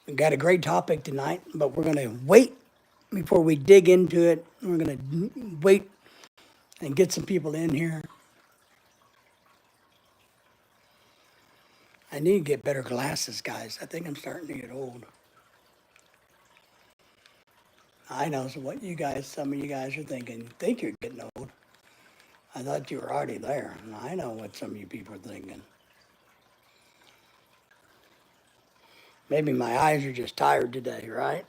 We got a great topic tonight, but we're going to wait before we dig into it. We're going to wait and get some people in here. I need to get better glasses, guys. I think I'm starting to get old. I know what some of you guys are thinking. You think you're getting old. I thought you were already there. And I know what some of you people are thinking. Maybe my eyes are just tired today, right?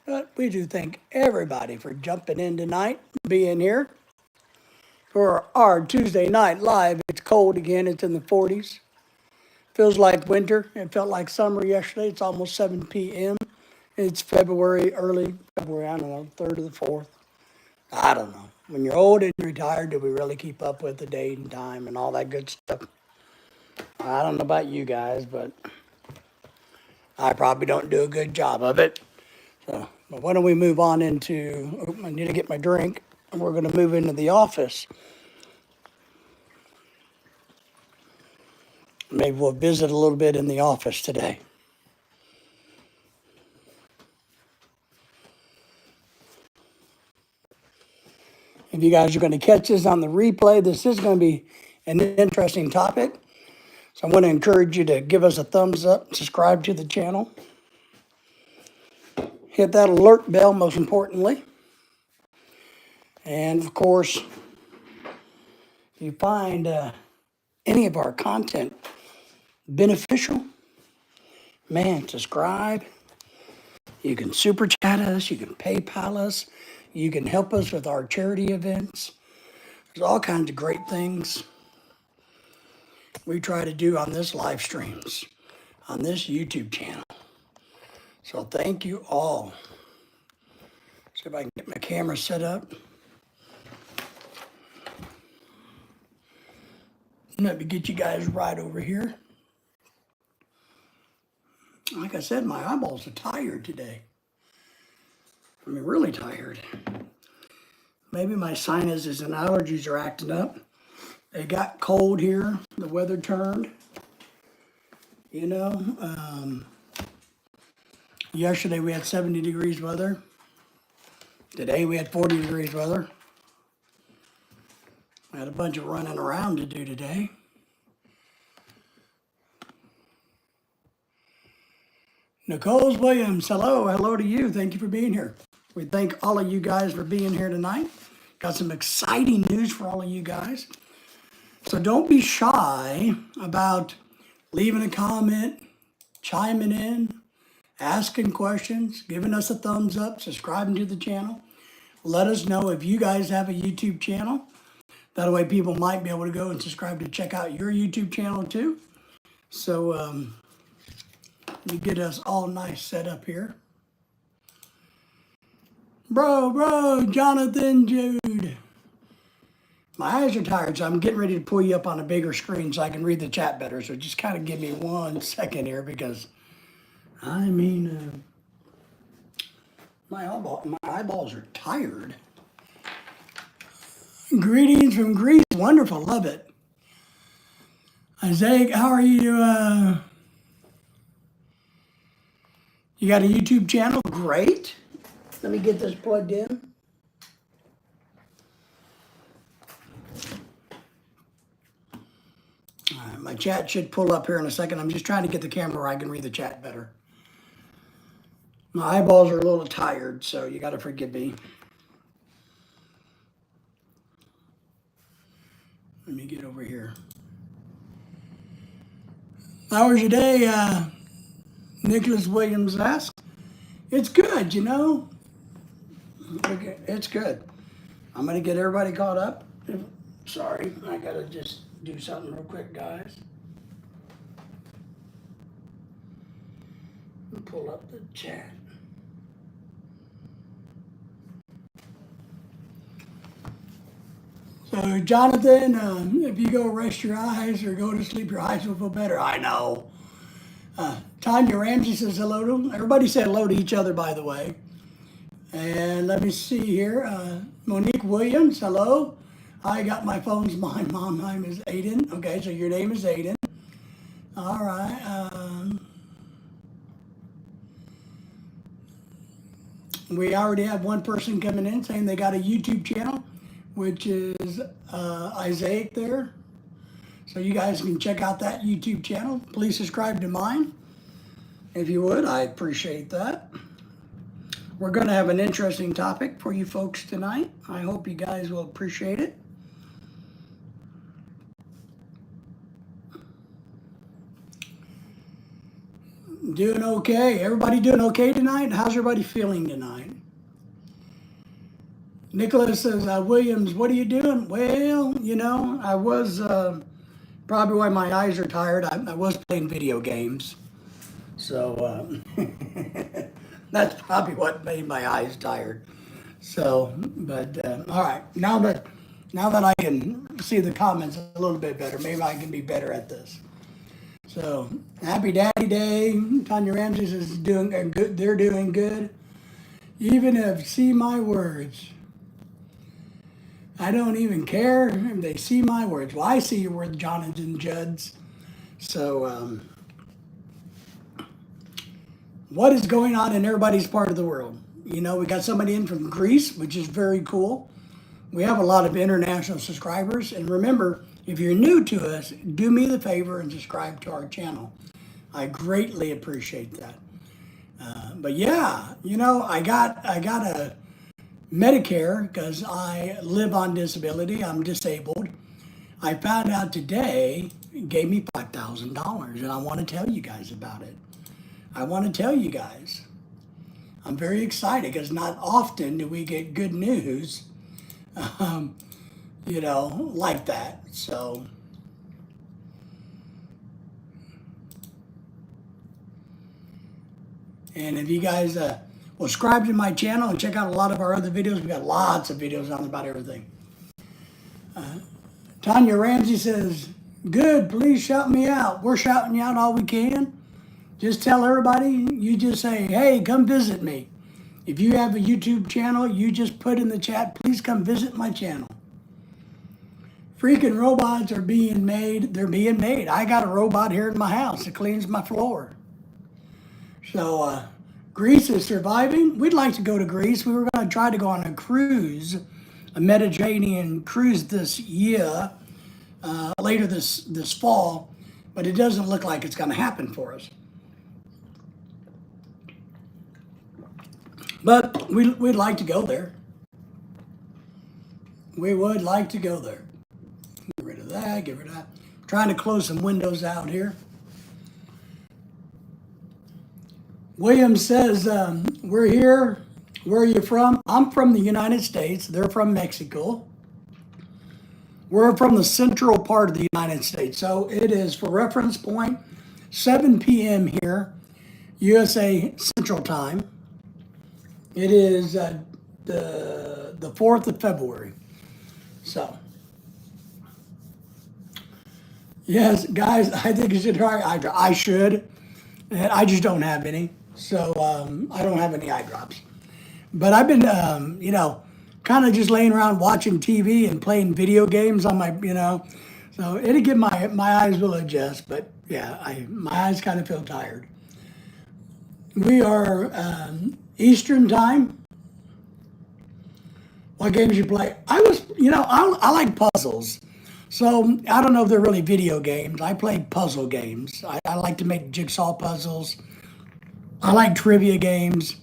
But we do thank everybody for jumping in tonight, being here for our Tuesday night live. It's cold again. It's in the 40s. Feels like winter. It felt like summer yesterday. It's almost 7 p.m. It's February, early February, I don't know, 3rd or the 4th. I don't know. When you're old and retired, do we really keep up with the date and time and all that good stuff? I don't know about you guys, but I probably don't do a good job of it. So, but why don't we move on into, I need to get my drink, and we're going to move into the office. Maybe we'll visit a little bit in the office today. If you guys are going to catch this on the replay, this is going to be an interesting topic. So I want to encourage you to give us a thumbs up, subscribe to the channel, hit that alert bell most importantly. And of course, if you find any of our content beneficial, man, subscribe. You can super chat us, you can PayPal us, you can help us with our charity events. There's all kinds of great things we try to do on this live streams, on this YouTube channel. So thank you all. See if I can get my camera set up. Let me get you guys right over here. Like I said, my eyeballs are tired today. I mean, really tired. Maybe my sinuses and allergies are acting up. It got cold here. The weather turned. You know, yesterday we had 70 degrees weather. Today we had 40 degrees weather. I had a bunch of running around to do today. Nicole Williams, hello to you. Thank you for being here. We thank all of you guys for being here tonight. Got some exciting news for all of you guys. So don't be shy about leaving a comment, chiming in, asking questions, giving us a thumbs up, subscribing to the channel. Let us know if you guys have a YouTube channel. That way people might be able to go and subscribe to check out your YouTube channel too. So let me get us all nice set up here. Bro, Jonathan, Jude. My eyes are tired, so I'm getting ready to pull you up on a bigger screen so I can read the chat better. So just kind of give me 1 second here because, I mean, my eyeballs are tired. Greetings from Greece. Wonderful. Love it. Isaac, how are you? You got a YouTube channel? Great. Let me get this plugged in. All right, my chat should pull up here in a second. I'm just trying to get the camera where I can read the chat better. My eyeballs are a little tired, so you got to forgive me. Let me get over here. How was your day? Nicholas Williams asked. It's good, you know. It's good. I'm going to get everybody caught up. Sorry, I got to just do something real quick, guys. Pull up the chat. So, Jonathan, if you go rest your eyes or go to sleep, your eyes will feel better. I know. Tanya Ramsey says hello to everybody. Say hello to each other, by the way. And let me see here. Monique Williams, hello. I got my phone's mine. Mom, name is Aiden. Okay, so your name is Aiden. All right. We already have one person coming in saying they got a YouTube channel, which is Isaac there. So you guys can check out that YouTube channel. Please subscribe to mine. If you would, I appreciate that. We're going to have an interesting topic for you folks tonight. I hope you guys will appreciate it. Doing okay. Everybody doing okay tonight? How's everybody feeling tonight? Nicholas says, Williams, what are you doing? Well, I was, probably why my eyes are tired, I was playing video games. So, that's probably what made my eyes tired. So, but, all right. Now that I can see the comments a little bit better, maybe I can be better at this. So, happy Daddy Day. Tanya Ramsey is doing good. They're doing good. Even if see my words. I don't even care if they see my words. Well, I see your words, Jonathan Judds. So, what is going on in everybody's part of the world? We got somebody in from Greece, which is very cool. We have a lot of international subscribers. And remember, if you're new to us, do me the favor and subscribe to our channel. I greatly appreciate that. But yeah, I got a Medicare because I live on disability. I'm disabled. I found out today it gave me $5,000, and I want to tell you guys about it. I want to tell you guys. I'm very excited because not often do we get good news, like that. So, and if you guys will subscribe to my channel and check out a lot of our other videos, we got lots of videos on about everything. Tanya Ramsey says, good, please shout me out. We're shouting you out all we can. Just tell everybody, you just say, hey, come visit me. If you have a YouTube channel, you just put in the chat, please come visit my channel. Freaking robots are being made. They're being made. I got a robot here in my house that cleans my floor. So Greece is surviving. We'd like to go to Greece. We were going to try to go on a cruise, a Mediterranean cruise this year, later this fall, but it doesn't look like it's going to happen for us. But we'd like to go there. We would like to go there. Get rid of that, get rid of that. Trying to close some windows out here. William says, we're here. Where are you from? I'm from the United States. They're from Mexico. We're from the central part of the United States. So it is, for reference point, 7 p.m. here, USA Central Time. It is the 4th of February. So, yes, guys, I think you should try eye drops. I should. I just don't have any. So, I don't have any eye drops. But I've been, kind of just laying around watching TV and playing video games on my, so it'll get my eyes will adjust. But yeah, my eyes kind of feel tired. We are Eastern time. What games you play? I like puzzles. So I don't know if they're really video games. I play puzzle games. I like to make jigsaw puzzles. I like trivia games.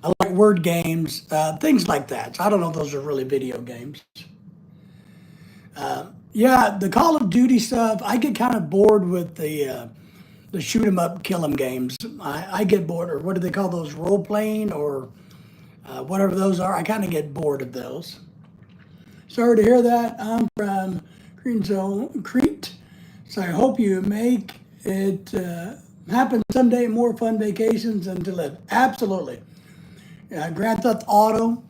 I like word games, things like that. So I don't know if those are really video games. Yeah, the Call of Duty stuff, I get kind of bored with the shoot 'em up, kill 'em games. I get bored, or what do they call those, role playing, or whatever those are. I kind of get bored of those. Sorry to hear that. I'm from Crete, so I hope you make it happen someday. More fun vacations and to live. Absolutely. Grand Theft Auto.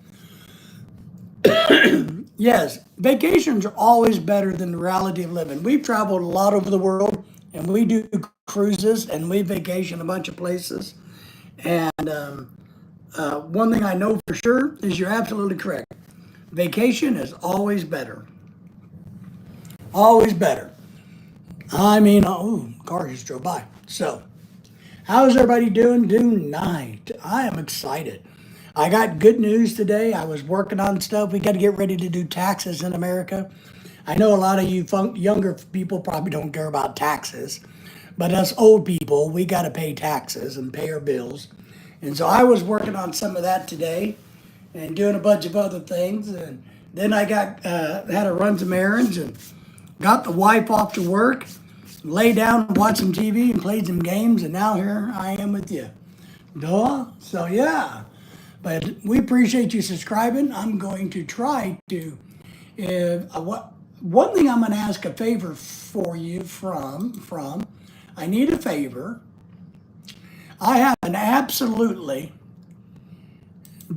Yes, vacations are always better than the reality of living. We've traveled a lot over the world. and we do cruises and we vacation a bunch of places. And one thing I know for sure is you're absolutely correct. Vacation is always better. Always better. I mean, oh, car just drove by. So, how's everybody doing tonight? I am excited. I got good news today. I was working on stuff. We got to get ready to do taxes in America. I know a lot of you younger people probably don't care about taxes, but us old people, we got to pay taxes and pay our bills. And so I was working on some of that today and doing a bunch of other things. And then I got had to run some errands and got the wife off to work, lay down, watch some TV, and played some games. And now here I am with you. Duh. So yeah, but we appreciate you subscribing. I'm going to try to. One thing I'm going to ask a favor for you from. I need a favor. I have an absolutely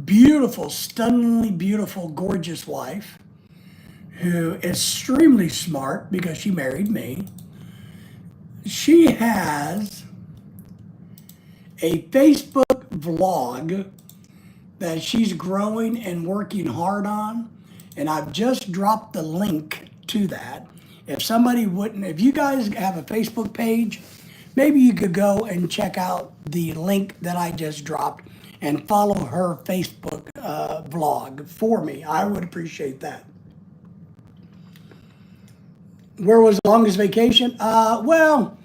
beautiful, stunningly beautiful, gorgeous wife who is extremely smart because she married me. She has a Facebook vlog that she's growing and working hard on, and I've just dropped the link to that. If you guys have a Facebook page, maybe you could go and check out the link that I just dropped and follow her Facebook vlog for me. I would appreciate that. Where was the longest vacation? Well,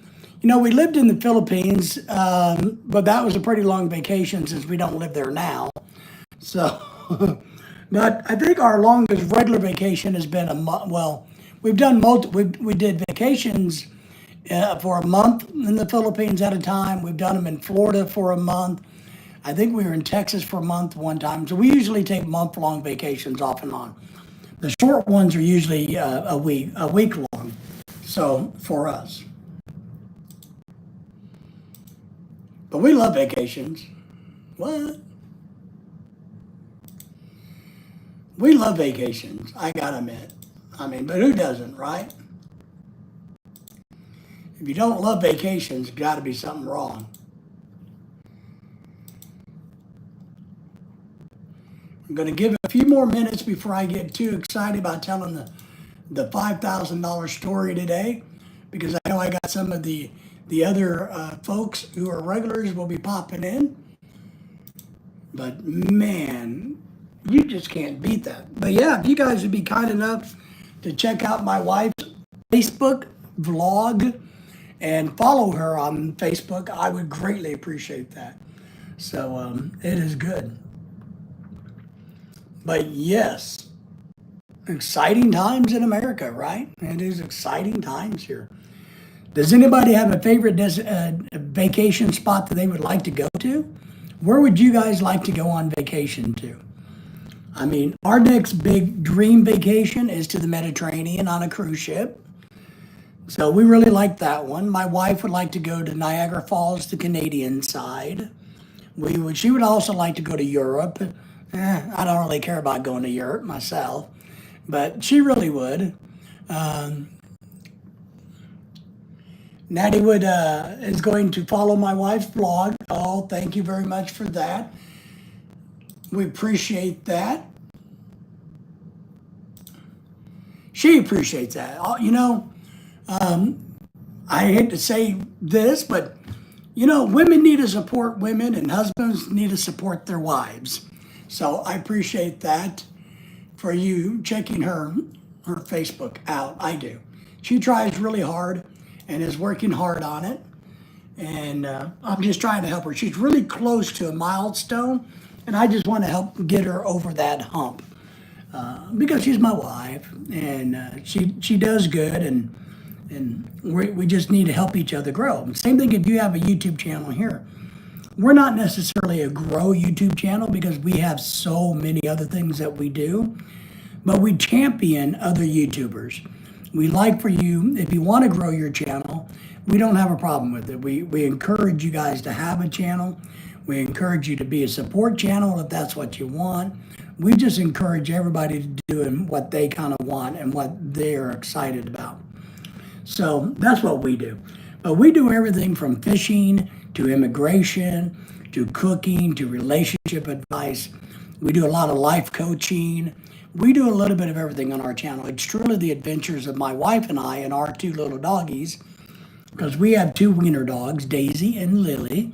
we lived in the Philippines, but that was a pretty long vacation since we don't live there now. So, but I think our longest regular vacation has been a month. Well, we've done we did vacations for a month in the Philippines at a time. We've done them in Florida for a month. I think we were in Texas for a month one time. So we usually take month-long vacations off and on. The short ones are usually a week long. So for us, but we love vacations. What? We love vacations. I gotta admit. But who doesn't, right? If you don't love vacations, there's got to be something wrong. I'm going to give a few more minutes before I get too excited about telling the $5,000 story today, because I know I got some of the other folks who are regulars will be popping in. But man, you just can't beat that. But yeah, if you guys would be kind enough to check out my wife's Facebook vlog and follow her on Facebook, I would greatly appreciate that. So it is good. But yes, exciting times in America, right? It is exciting times here. Does anybody have a favorite vacation spot that they would like to go to? Where would you guys like to go on vacation to? Our next big dream vacation is to the Mediterranean on a cruise ship. So we really like that one. My wife would like to go to Niagara Falls, the Canadian side. She would also like to go to Europe. I don't really care about going to Europe myself, but she really would. Natty is going to follow my wife's blog. Oh, thank you very much for that. We appreciate that. She appreciates that. I hate to say this, but women need to support women and husbands need to support their wives. So I appreciate that for you checking her Facebook out. I do. She tries really hard and is working hard on it. And I'm just trying to help her. She's really close to a milestone, and I just want to help get her over that hump because she's my wife, and she does good, and we just need to help each other grow. Same thing if you have a YouTube channel here. We're not necessarily a grow YouTube channel because we have so many other things that we do, but we champion other YouTubers. We like for you, if you want to grow your channel, we don't have a problem with it. We encourage you guys to have a channel. We encourage you to be a support channel if that's what you want. We just encourage everybody to do what they kind of want and what they're excited about. So that's what we do. But we do everything from fishing to immigration to cooking to relationship advice. We do a lot of life coaching. We do a little bit of everything on our channel. It's truly the adventures of my wife and I and our two little doggies, because we have two wiener dogs, Daisy and Lily,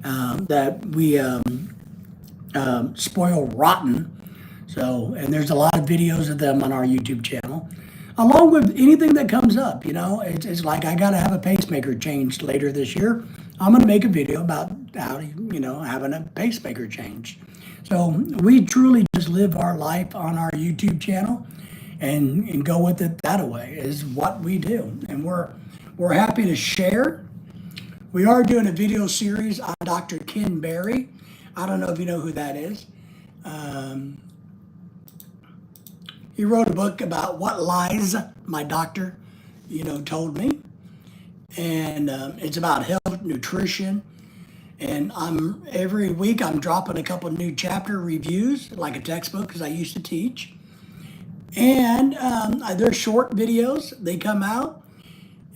that we spoil rotten. So, and there's a lot of videos of them on our YouTube channel, along with anything that comes up. It's like I got to have a pacemaker changed later this year. I'm going to make a video about how having a pacemaker changed. So we truly just live our life on our YouTube channel, and go with it that way is what we do, and we're happy to share. We are doing a video series on Dr. Ken Berry. I don't know if you know who that is. He wrote a book about what lies my doctor, told me. And it's about health, nutrition. And every week I'm dropping a couple new chapter reviews, like a textbook, because I used to teach. And they're short videos. They come out.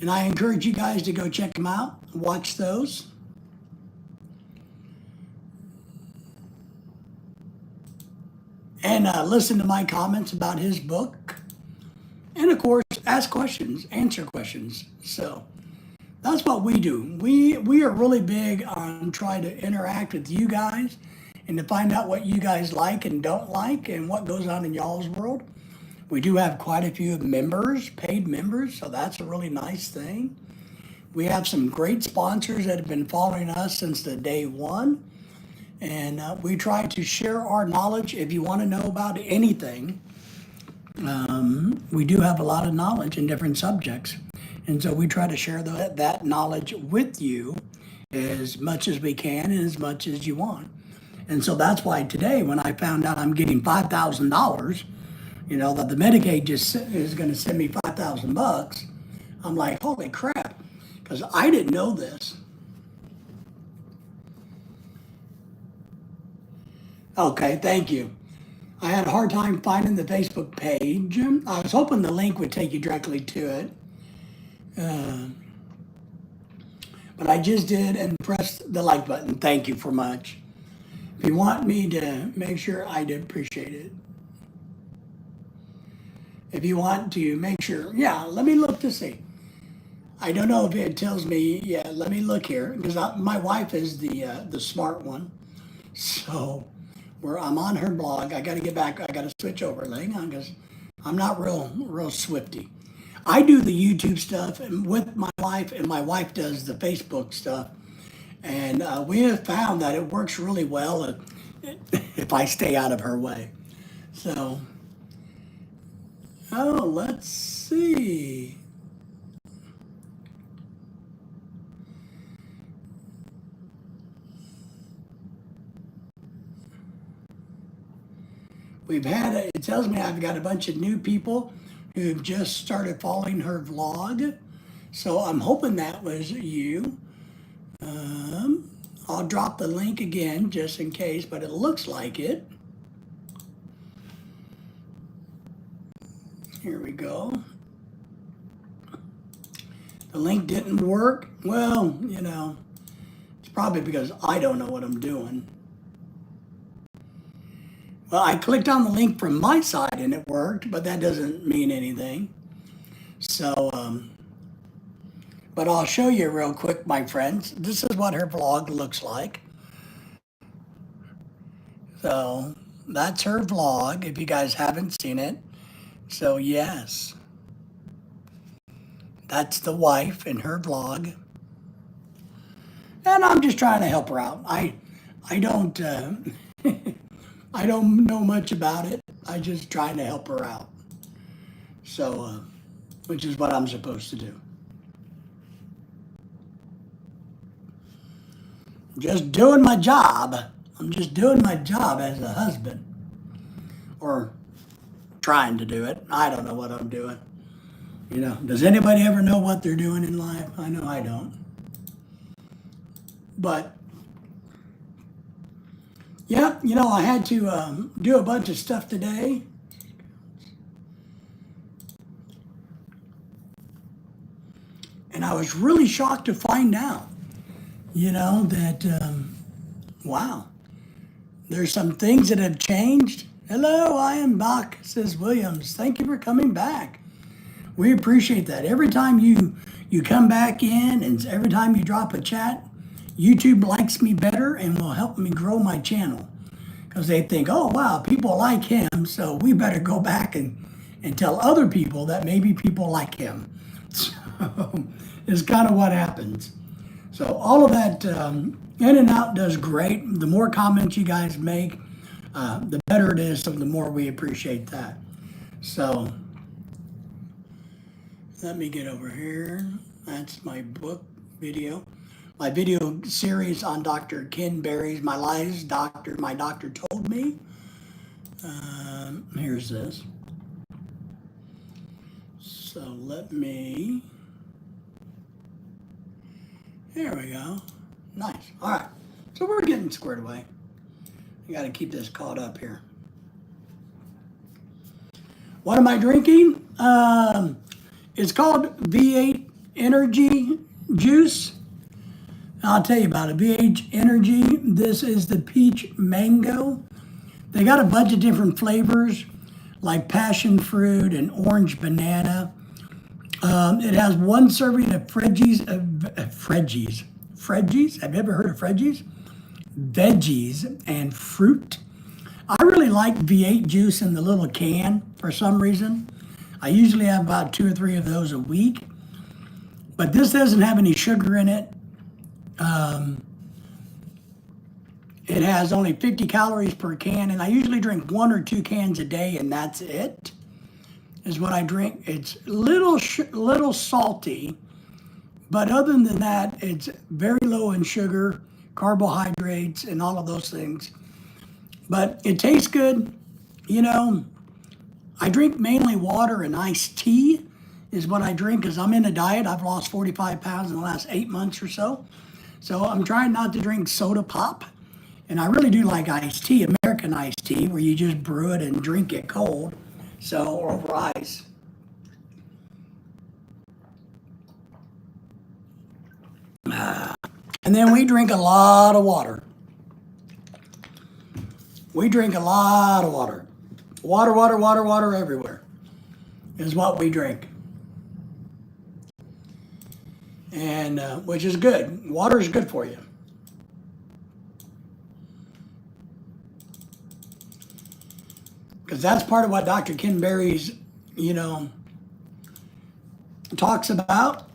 And I encourage you guys to go check them out, watch those. And listen to my comments about his book. And of course, ask questions, answer questions. So that's what we do. We are really big on trying to interact with you guys and to find out what you guys like and don't like and what goes on in y'all's world. We do have quite a few members, paid members, so that's a really nice thing. We have some great sponsors that have been following us since the day one. And we try to share our knowledge. If you want to know about anything, we do have a lot of knowledge in different subjects. And so we try to share that knowledge with you as much as we can and as much as you want. And so that's why today, when I found out I'm getting $5,000, that the Medicaid just is going to send me $5,000, I'm like, holy crap, because I didn't know this. Okay, thank you. I had a hard time finding the Facebook page. I was hoping the link would take you directly to it. But I just did and pressed the like button. Thank you for much. If you want me to make sure, I'd appreciate it. If you want to make sure, let me look to see. I don't know if it tells me, let me look here, because my wife is the smart one. So I'm on her blog. I got to get back. I got to switch over. Hang on, because I'm not real swifty. I do the YouTube stuff with my wife, and my wife does the Facebook stuff. And we have found that it works really well if I stay out of her way. So, let's see. It tells me I've got a bunch of new people who've just started following her vlog. So I'm hoping that was you. I'll drop the link again just in case, but it looks like it. Here we go. The link didn't work. Well, it's probably because I don't know what I'm doing. Well, I clicked on the link from my side and it worked, but that doesn't mean anything. So, but I'll show you real quick, my friends. This is what her vlog looks like. So that's her vlog, if you guys haven't seen it. So yes, that's the wife in her vlog. And I'm just trying to help her out. I don't I don't know much about it. I just trying to help her out. So, which is what I'm supposed to do. Just doing my job. I'm just doing my job as a husband. Or trying to do it. I don't know what I'm doing. Does anybody ever know what they're doing in life? I know I don't. But yeah, I had to do a bunch of stuff today. And I was really shocked to find out, that, wow, there's some things that have changed. Hello, I am Bach, says Williams. Thank you for coming back. We appreciate that. Every time you come back in and every time you drop a chat, YouTube likes me better and will help me grow my channel. Because they think, oh, wow, people like him, so we better go back and tell other people that maybe people like him. So it's kind of what happens. So all of that in and out does great. The more comments you guys make, the better it is, so the more we appreciate that. So let me get over here. That's my book video. My video series on Dr. Ken Berry's My Lies Doctor, My Doctor Told Me. Here's this. So let me, there we go. Nice. All right. So we're getting squared away. I got to keep this caught up here. What am I drinking? It's called V8 Energy Juice. I'll tell you about it. V8 Energy. This is the peach mango. They got a bunch of different flavors like passion fruit and orange banana. It has one serving of Fredgies. Fredgies? Have you ever heard of Fredgies? Veggies and fruit. I really like V8 juice in the little can for some reason. I usually have about 2 or 3 of those a week. But this doesn't have any sugar in it. It has only 50 calories per can, and I usually drink 1 or 2 cans a day, and that's it, is what I drink. It's little salty, but other than that, it's very low in sugar, carbohydrates, and all of those things. But it tastes good. I drink mainly water and iced tea is what I drink because I'm in a diet. I've lost 45 pounds in the last 8 months or so. So I'm trying not to drink soda pop. And I really do like iced tea, American iced tea, where you just brew it and drink it cold. So, or over ice. And then we drink a lot of water. We drink a lot of water. Water everywhere is what we drink. And which is good. Water is good for you. Because that's part of what Dr. Ken Berry's, talks about.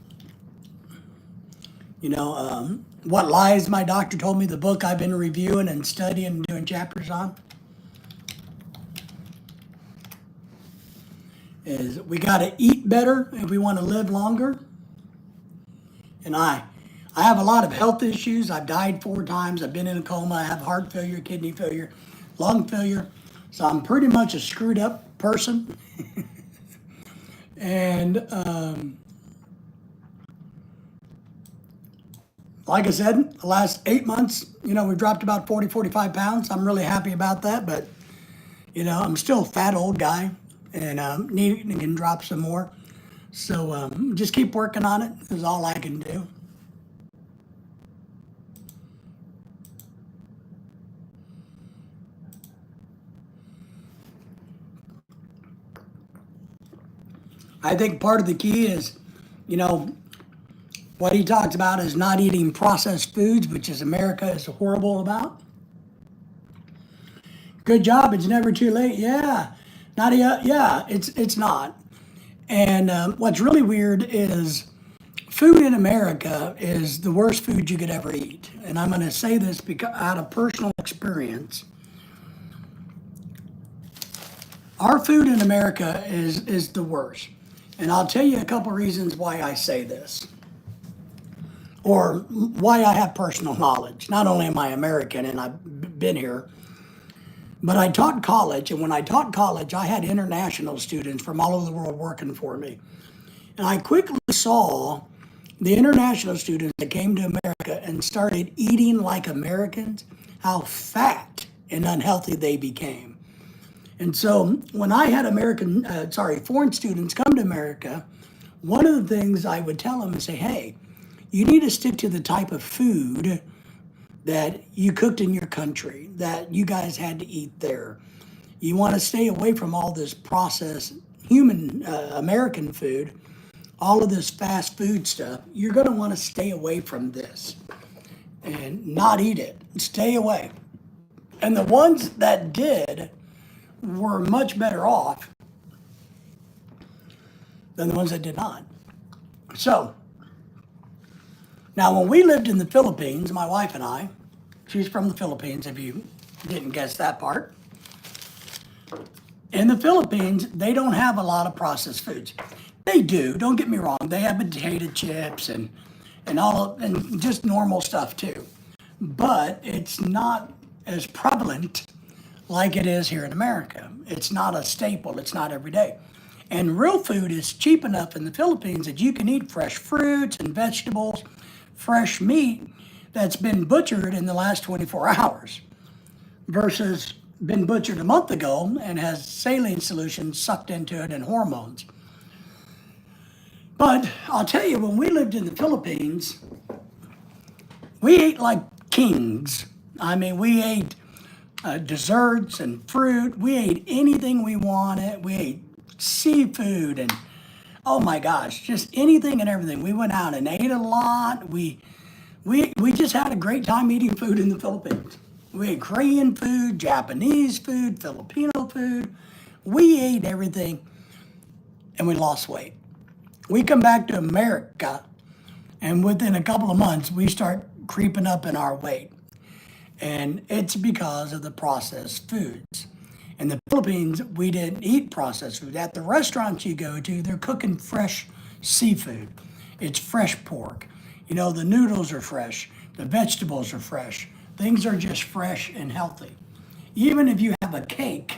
What Lies My Doctor Told Me, the book I've been reviewing and studying and doing chapters on. Is we got to eat better if we want to live longer. And I have a lot of health issues. I've died 4 times. I've been in a coma. I have heart failure, kidney failure, lung failure. So I'm pretty much a screwed up person. And like I said, the last 8 months, we've dropped about 40, 45 pounds. I'm really happy about that. But, I'm still a fat old guy and can drop some more. So just keep working on it is all I can do. I think part of the key is, what he talks about is not eating processed foods, which is America is horrible about. Good job. It's never too late. Yeah. It's not. And what's really weird is food in America is the worst food you could ever eat. And I'm going to say this because out of personal experience. Our food in America is the worst. And I'll tell you a couple reasons why I say this. Or why I have personal knowledge. Not only am I American and I've been here, but I taught college. And when I taught college, I had international students from all over the world working for me. And I quickly saw the international students that came to America and started eating like Americans, how fat and unhealthy they became. And so when I had foreign students come to America, one of the things I would tell them is say, hey, you need to stick to the type of food that you cooked in your country, that you guys had to eat there. You want to stay away from all this processed human American food, all of this fast food stuff. You're going to want to stay away from this and not eat it. Stay away. And the ones that did were much better off than the ones that did not. So, now when we lived in the Philippines, my wife and I, she's from the Philippines if you didn't guess that part. In the Philippines, they don't have a lot of processed foods. They do, don't get me wrong. They have potato chips and just normal stuff too. But it's not as prevalent like it is here in America. It's not a staple, it's not every day. And real food is cheap enough in the Philippines that you can eat fresh fruits and vegetables, fresh meat that's been butchered in the last 24 hours versus been butchered a month ago and has saline solution sucked into it and hormones. But I'll tell you, when we lived in the Philippines, we ate like kings. I mean, we ate desserts and fruit. We ate anything we wanted. We ate seafood and, oh my gosh, just anything and everything. We went out and ate a lot. We just had a great time eating food in the Philippines. We ate Korean food, Japanese food, Filipino food. We ate everything and we lost weight. We come back to America and within a couple of months, we start creeping up in our weight. And it's because of the processed foods. In the Philippines, we didn't eat processed food. At the restaurants you go to, they're cooking fresh seafood. It's fresh pork. You know, the noodles are fresh. The vegetables are fresh. Things are just fresh and healthy. Even if you have a cake,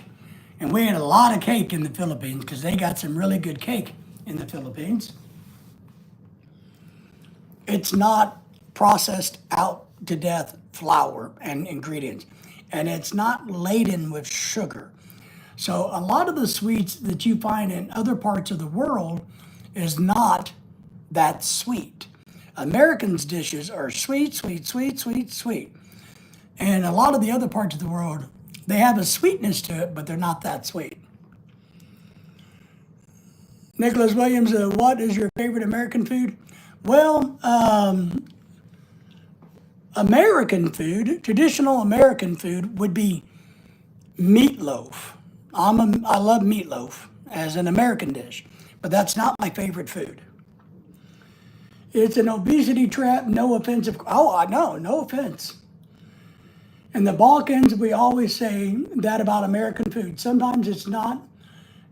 and we had a lot of cake in the Philippines because they got some really good cake in the Philippines, it's not processed out to death flour and ingredients. And it's not laden with sugar. So a lot of the sweets that you find in other parts of the world is not that sweet. Americans' dishes are sweet, sweet, sweet, sweet, sweet. And a lot of the other parts of the world, they have a sweetness to it, but they're not that sweet. Nicholas Williams, what is your favorite American food? Well, American food, traditional American food would be meatloaf. I love meatloaf as an American dish, but that's not my favorite food. It's an obesity trap, no offense. No offense. In the Balkans, we always say that about American food. Sometimes it's not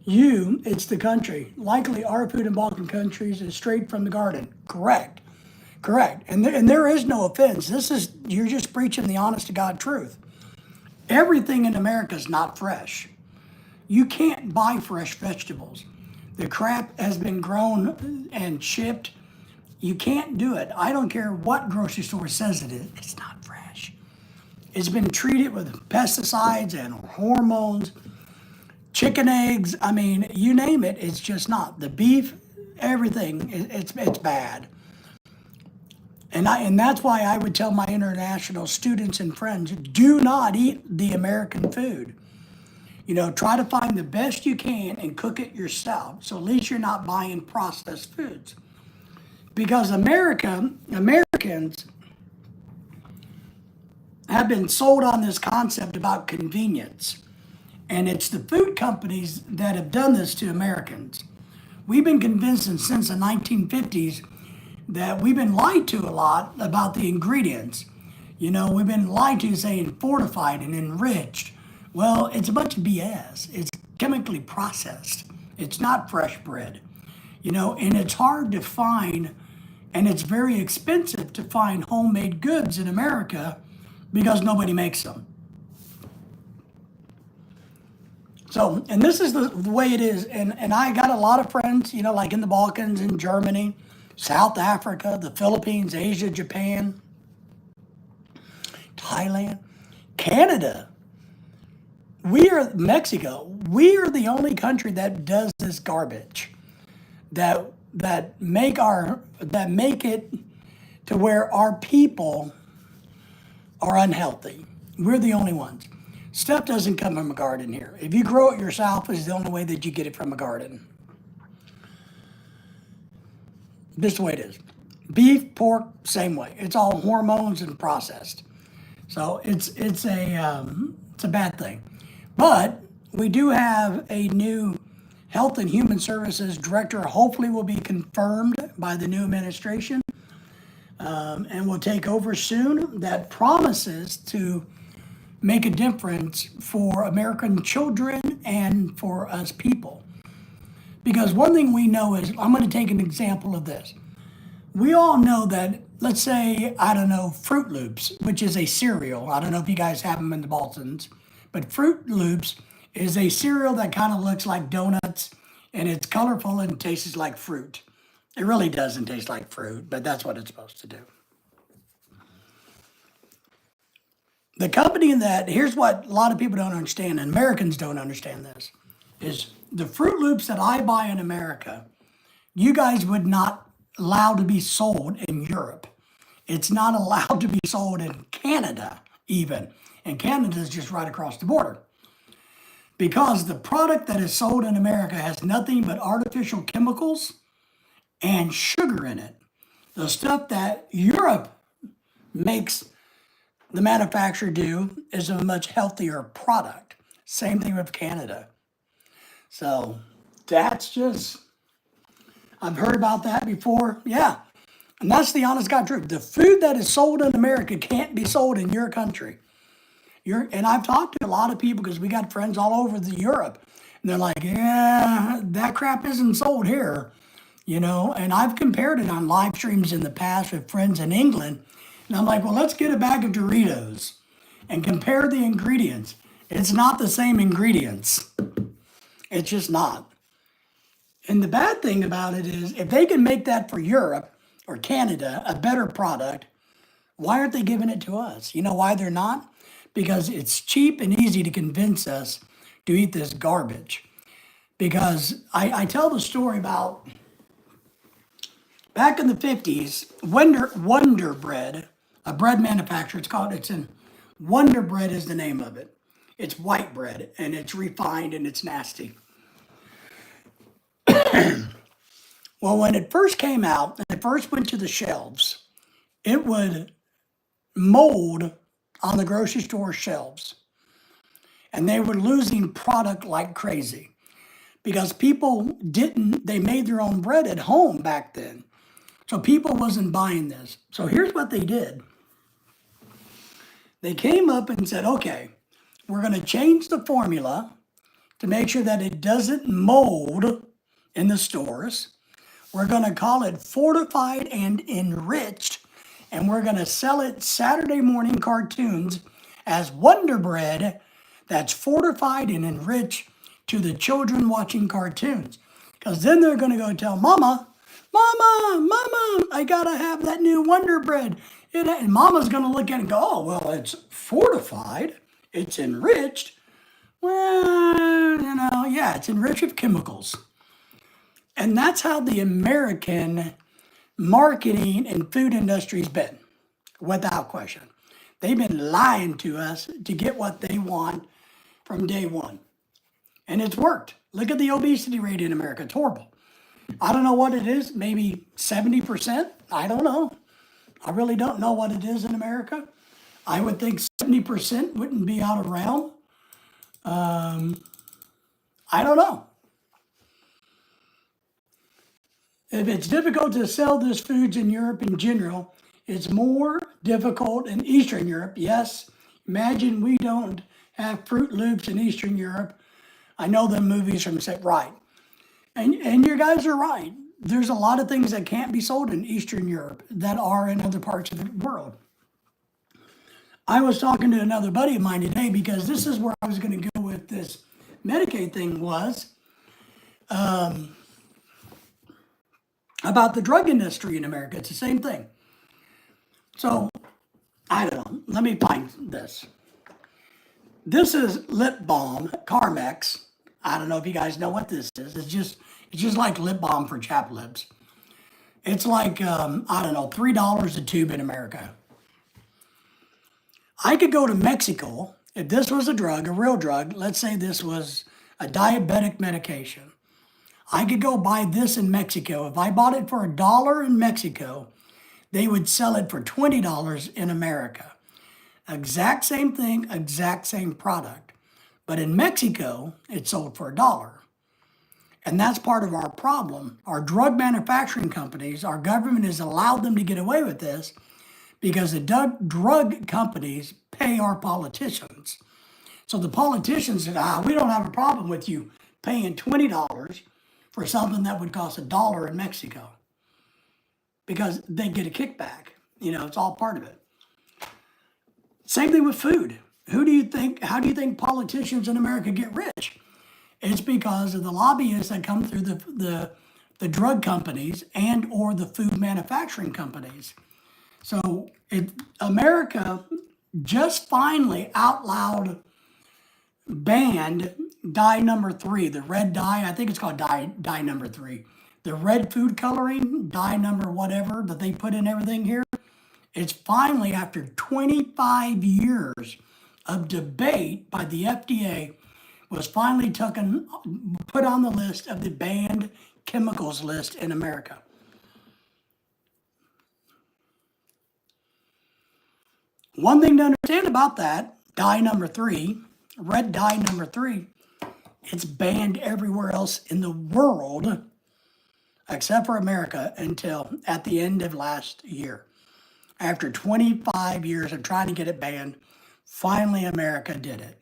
you, it's the country. Likely our food in Balkan countries is straight from the garden. Correct. And there is no offense. You're just preaching the honest to God truth. Everything in America is not fresh. You can't buy fresh vegetables. The crap has been grown and shipped. You can't do it. I don't care what grocery store says it is. It's not fresh. It's been treated with pesticides and hormones, chicken eggs. I mean, you name it. It's just not. The beef, everything. It's bad. And that's why I would tell my international students and friends, do not eat the American food. You know, try to find the best you can and cook it yourself. So at least you're not buying processed foods. Because Americans have been sold on this concept about convenience. And it's the food companies that have done this to Americans. We've been convinced since the 1950s that we've been lied to a lot about the ingredients. You know, we've been lied to saying fortified and enriched. Well, it's a bunch of BS. It's chemically processed. It's not fresh bread. You know, and it's hard to find, and it's very expensive to find homemade goods in America because nobody makes them. So, and this is the way it is. And I got a lot of friends, you know, like in the Balkans, in Germany, South Africa, the Philippines, Asia, Japan, Thailand, Canada. Mexico. We are the only country that does this garbage. That that make it to where our people are unhealthy. We're the only ones. Stuff doesn't come from a garden here. If you grow it yourself, it's the only way that you get it from a garden. This is the way it is. Beef, pork, same way. It's all hormones and processed. So it's a bad thing. But we do have a new Health and Human Services Director, hopefully will be confirmed by the new administration, and will take over soon, that promises to make a difference for American children and for us people. Because one thing we know is, I'm going to take an example of this. We all know that, let's say, I don't know, Fruit Loops, which is a cereal. I don't know if you guys have them in the Baltons, but Fruit Loops is a cereal that kind of looks like donuts, and it's colorful and tastes like fruit. It really doesn't taste like fruit, but that's what it's supposed to do. The company that, here's what a lot of people don't understand, and Americans don't understand this, is the Fruit Loops that I buy in America, you guys would not allow to be sold in Europe. It's not allowed to be sold in Canada even. And Canada is just right across the border. Because the product that is sold in America has nothing but artificial chemicals and sugar in it. The stuff that Europe makes the manufacturer do is a much healthier product. Same thing with Canada. So that's just, I've heard about that before. Yeah. And that's the honest God truth. The food that is sold in America can't be sold in your country. And I've talked to a lot of people because we got friends all over Europe. And they're like, yeah, that crap isn't sold here. And I've compared it on live streams in the past with friends in England. And I'm like, well, let's get a bag of Doritos and compare the ingredients. It's not the same ingredients. It's just not. And the bad thing about it is, if they can make that for Europe or Canada, a better product, why aren't they giving it to us? You know why they're not? Because it's cheap and easy to convince us to eat this garbage. Because I tell the story about back in the 50s, Wonder Bread, a bread manufacturer, Wonder Bread is the name of it. It's white bread, and it's refined, and it's nasty. Well, when it first came out, and it first went to the shelves, it would mold on the grocery store shelves. And they were losing product like crazy. Because they made their own bread at home back then. So people wasn't buying this. So here's what they did. They came up and said, okay, we're going to change the formula to make sure that it doesn't mold in the stores. We're going to call it fortified and enriched, and we're going to sell it Saturday morning cartoons as Wonder Bread that's fortified and enriched to the children watching cartoons. Because then they're going to go tell Mama, I got to have that new Wonder Bread. And Mama's going to look at it and go, oh, well, it's fortified, it's enriched. Well, yeah, it's enriched with chemicals. And that's how the American marketing and food industry's been, without question. They've been lying to us to get what they want from day one. And it's worked. Look at the obesity rate in America. It's horrible. I don't know what it is, maybe 70%. I don't know. I really don't know what it is in America. I would think 70% wouldn't be out of realm. I don't know. If it's difficult to sell these foods in Europe in general, it's more difficult in Eastern Europe. Yes, imagine we don't have Fruit Loops in Eastern Europe. I know the movies from set right. And you guys are right. There's a lot of things that can't be sold in Eastern Europe that are in other parts of the world. I was talking to another buddy of mine today because this is where I was going to go with this Medicaid thing was about the drug industry in America. It's the same thing. So, I don't know. Let me find this. This is lip balm, Carmex. I don't know if you guys know what this is. It's just like lip balm for chapped lips. It's like, I don't know, $3 a tube in America. I could go to Mexico if this was a drug, a real drug. Let's say this was a diabetic medication. I could go buy this in Mexico. If I bought it for $1 in Mexico, they would sell it for $20 in America. Exact same thing, exact same product. But in Mexico, it's sold for $1. And that's part of our problem. Our drug manufacturing companies, our government has allowed them to get away with this because the drug companies pay our politicians. So the politicians said, we don't have a problem with you paying $20 for something that would cost $1 in Mexico because they get a kickback. It's all part of it. Same thing with food. How do you think politicians in America get rich? It's because of the lobbyists that come through the drug companies and or the food manufacturing companies. So America just finally out loud banned dye number 3, the red dye. I think it's called dye number 3. The red food coloring, dye number whatever that they put in everything here. It's finally, after 25 years of debate by the FDA, was finally put on the list of the banned chemicals list in America. One thing to understand about that, dye number 3, red dye number 3, it's banned everywhere else in the world except for America until at the end of last year. After 25 years of trying to get it banned, finally America did it.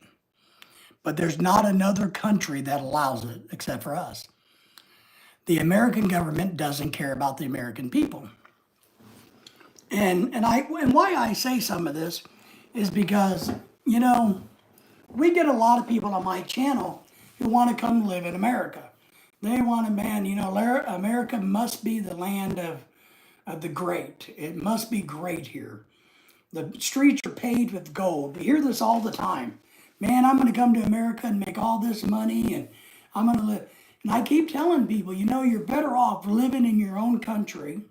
But there's not another country that allows it except for us. The American government doesn't care about the American people. And why I say some of this is because, we get a lot of people on my channel who want to come live in America. They want to, America must be the land of the great. It must be great here. The streets are paved with gold. We hear this all the time. Man, I'm going to come to America and make all this money and I'm going to live. And I keep telling people, you're better off living in your own country,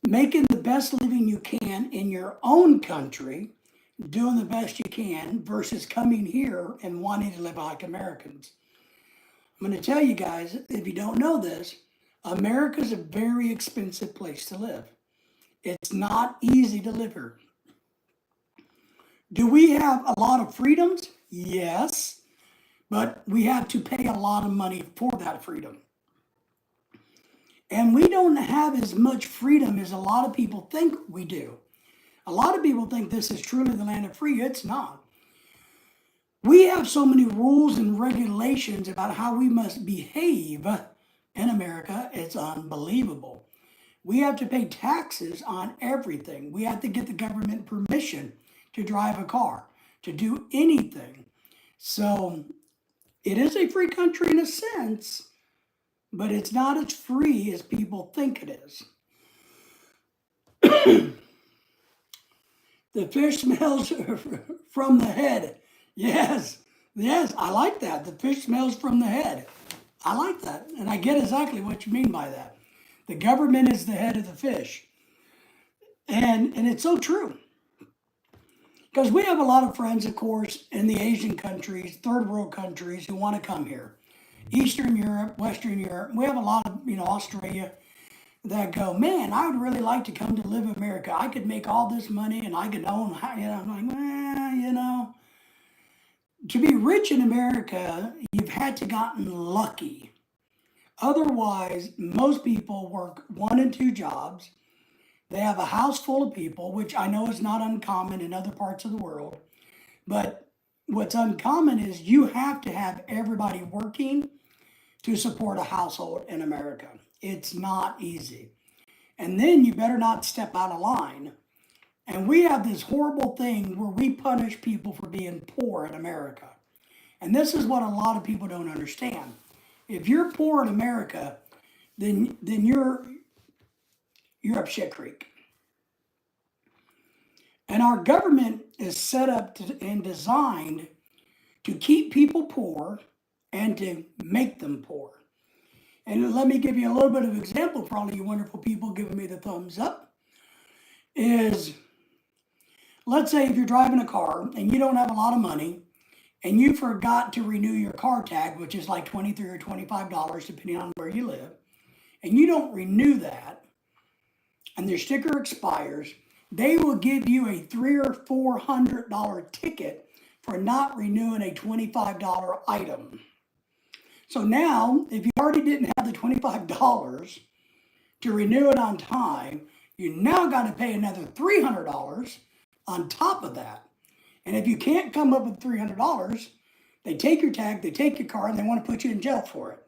making the best living you can in your own country, doing the best you can versus coming here and wanting to live like Americans. I'm going to tell you guys, if you don't know this, America's a very expensive place to live. It's not easy to live here. Do we have a lot of freedoms? Yes, but we have to pay a lot of money for that freedom. And we don't have as much freedom as a lot of people think we do. A lot of people think this is truly the land of free. It's not. We have so many rules and regulations about how we must behave in America. It's unbelievable. We have to pay taxes on everything. We have to get the government permission to drive a car, to do anything. So it is a free country in a sense, but it's not as free as people think it is. The fish smells from the head. Yes, I like that. The fish smells from the head. I like that, and I get exactly what you mean by that. The government is the head of the fish. And it's so true. Because we have a lot of friends, of course, in the Asian countries, third world countries who want to come here. Eastern Europe, Western Europe. We have a lot of, Australia that go, man, I would really like to come to live in America. I could make all this money and I could own, I'm like, to be rich in America, you've had to gotten lucky. Otherwise, most people work 1 and 2 jobs. They have a house full of people, which I know is not uncommon in other parts of the world. But what's uncommon is you have to have everybody working to support a household in America. It's not easy. And then you better not step out of line. And we have this horrible thing where we punish people for being poor in America. And this is what a lot of people don't understand. If you're poor in America, then you're up shit creek. And our government is set up and designed to keep people poor and to make them poor. And let me give you a little bit of example for all of you wonderful people giving me the thumbs up, is let's say if you're driving a car and you don't have a lot of money and you forgot to renew your car tag, which is like $23 or $25 depending on where you live, and you don't renew that and their sticker expires, they will give you a $300 or $400 ticket for not renewing a $25 item. So now, if you already didn't have the $25 to renew it on time, you now got to pay another $300 on top of that. And if you can't come up with $300, they take your tag, they take your car, and they want to put you in jail for it.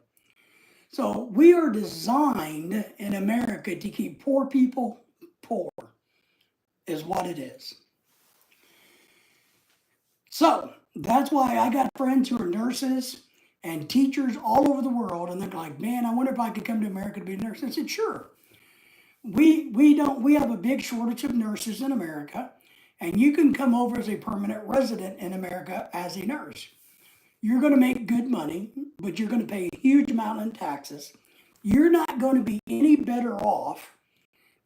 So we are designed in America to keep poor people poor, is what it is. So that's why I got friends who are nurses and teachers all over the world, and they're like, man, I wonder if I could come to America to be a nurse. I said, sure. We have a big shortage of nurses in America, and you can come over as a permanent resident in America as a nurse. You're going to make good money, but you're going to pay a huge amount in taxes. You're not going to be any better off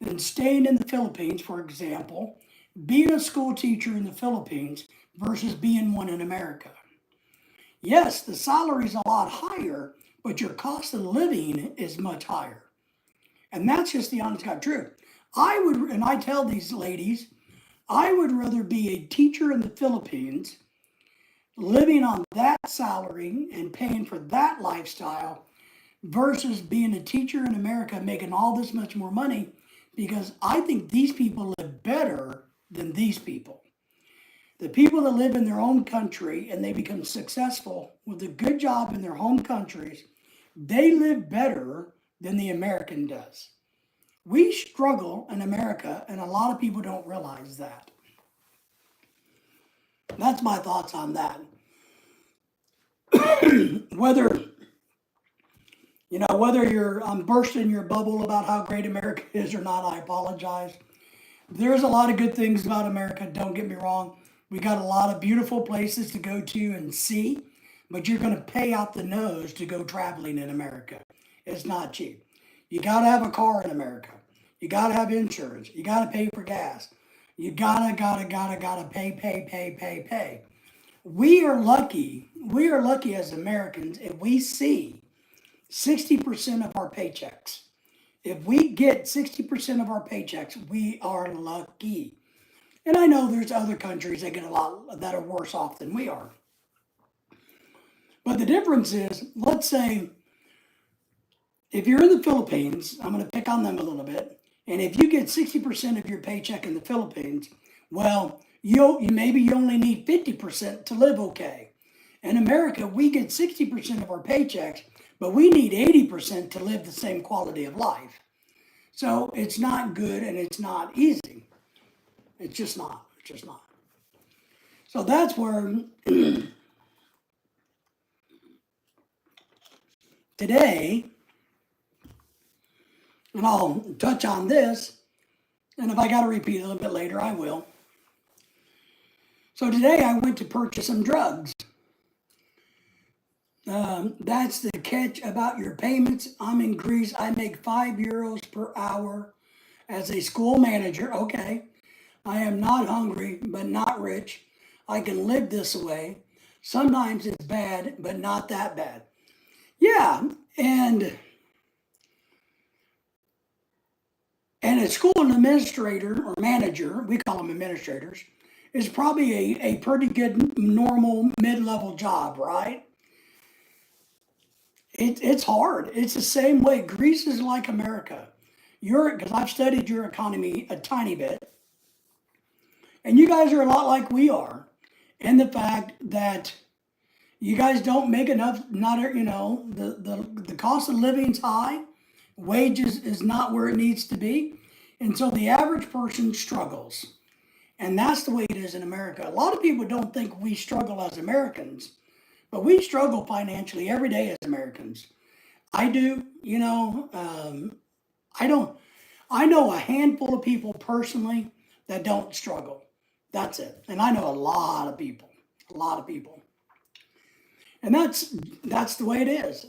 than staying in the Philippines, for example, being a school teacher in the Philippines versus being one in America. Yes, the salary's a lot higher, but your cost of living is much higher. And that's just the honest God truth. And I tell these ladies, I would rather be a teacher in the Philippines, living on that salary and paying for that lifestyle, versus being a teacher in America making all this much more money, because I think these people live better than these people. The people that live in their own country and they become successful with a good job in their home countries, they live better than the American does. We struggle in America, and a lot of people don't realize that. That's my thoughts on that. Whether I'm bursting your bubble about how great America is or not, I apologize. There's a lot of good things about America, don't get me wrong. We got a lot of beautiful places to go to and see, but you're going to pay out the nose to go traveling in America. It's not cheap. You got to have a car in America. You got to have insurance. You got to pay for gas. You gotta pay. We are lucky as Americans if we see 60% of our paychecks. If we get 60% of our paychecks, we are lucky. And I know there's other countries that get a lot that are worse off than we are. But the difference is, let's say, if you're in the Philippines, I'm going to pick on them a little bit, and if you get 60% of your paycheck in the Philippines, well, maybe you only need 50% to live okay. In America, we get 60% of our paychecks, but we need 80% to live the same quality of life. So it's not good and it's not easy. It's just not. So that's where today, and I'll touch on this, and if I got to repeat it a little bit later, I will. So today I went to purchase some drugs. That's the catch about your payments. I'm in Greece. I make €5 per hour as a school manager. Okay. I am not hungry, but not rich. I can live this way. Sometimes it's bad, but not that bad. Yeah, and a school administrator or manager, we call them administrators, is probably a pretty good, normal, mid-level job, right? It's hard. It's the same way. Greece is like America. Because I've studied your economy a tiny bit. And you guys are a lot like we are, in the fact that you guys don't make enough, the cost of living's high, wages is not where it needs to be, and so the average person struggles. And that's the way it is in America. A lot of people don't think we struggle as Americans, but we struggle financially every day as Americans. I do, I know a handful of people personally that don't struggle. That's it. And I know a lot of people. And that's the way it is.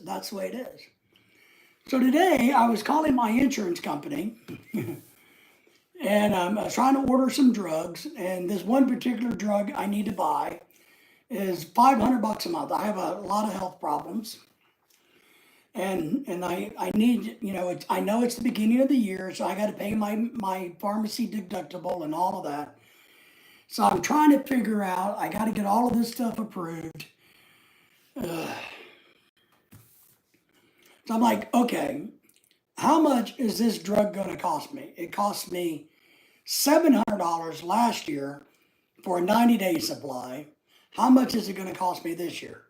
So today I was calling my insurance company and I was trying to order some drugs. And this one particular drug I need to buy is $500 a month. I have a lot of health problems. And I need, I know it's the beginning of the year, so I got to pay my pharmacy deductible and all of that. So I'm trying to figure out, I got to get all of this stuff approved. So I'm like, okay, how much is this drug going to cost me? It cost me $700 last year for a 90-day supply. How much is it going to cost me this year?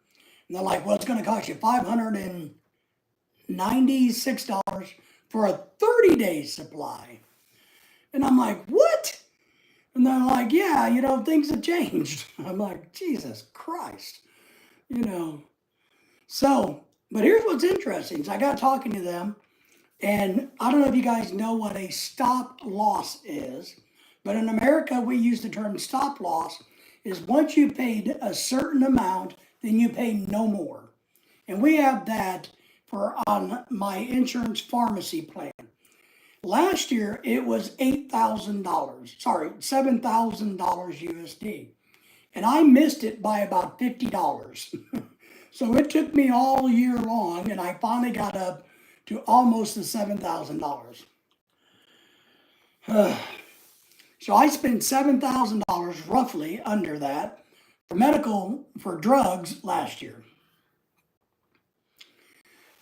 And they're like, well, it's going to cost you $596 for a 30-day supply. And I'm like, what? And they're like, yeah, things have changed. I'm like, Jesus Christ, So, but here's what's interesting. So I got talking to them, and I don't know if you guys know what a stop loss is, but in America, we use the term stop loss is once you paid a certain amount, then you pay no more. And we have that for on my insurance pharmacy plan. Last year, it was $8,000, sorry, $7,000 USD. And I missed it by about $50. So it took me all year long, and I finally got up to almost the $7,000. So I spent $7,000 roughly under that for drugs last year.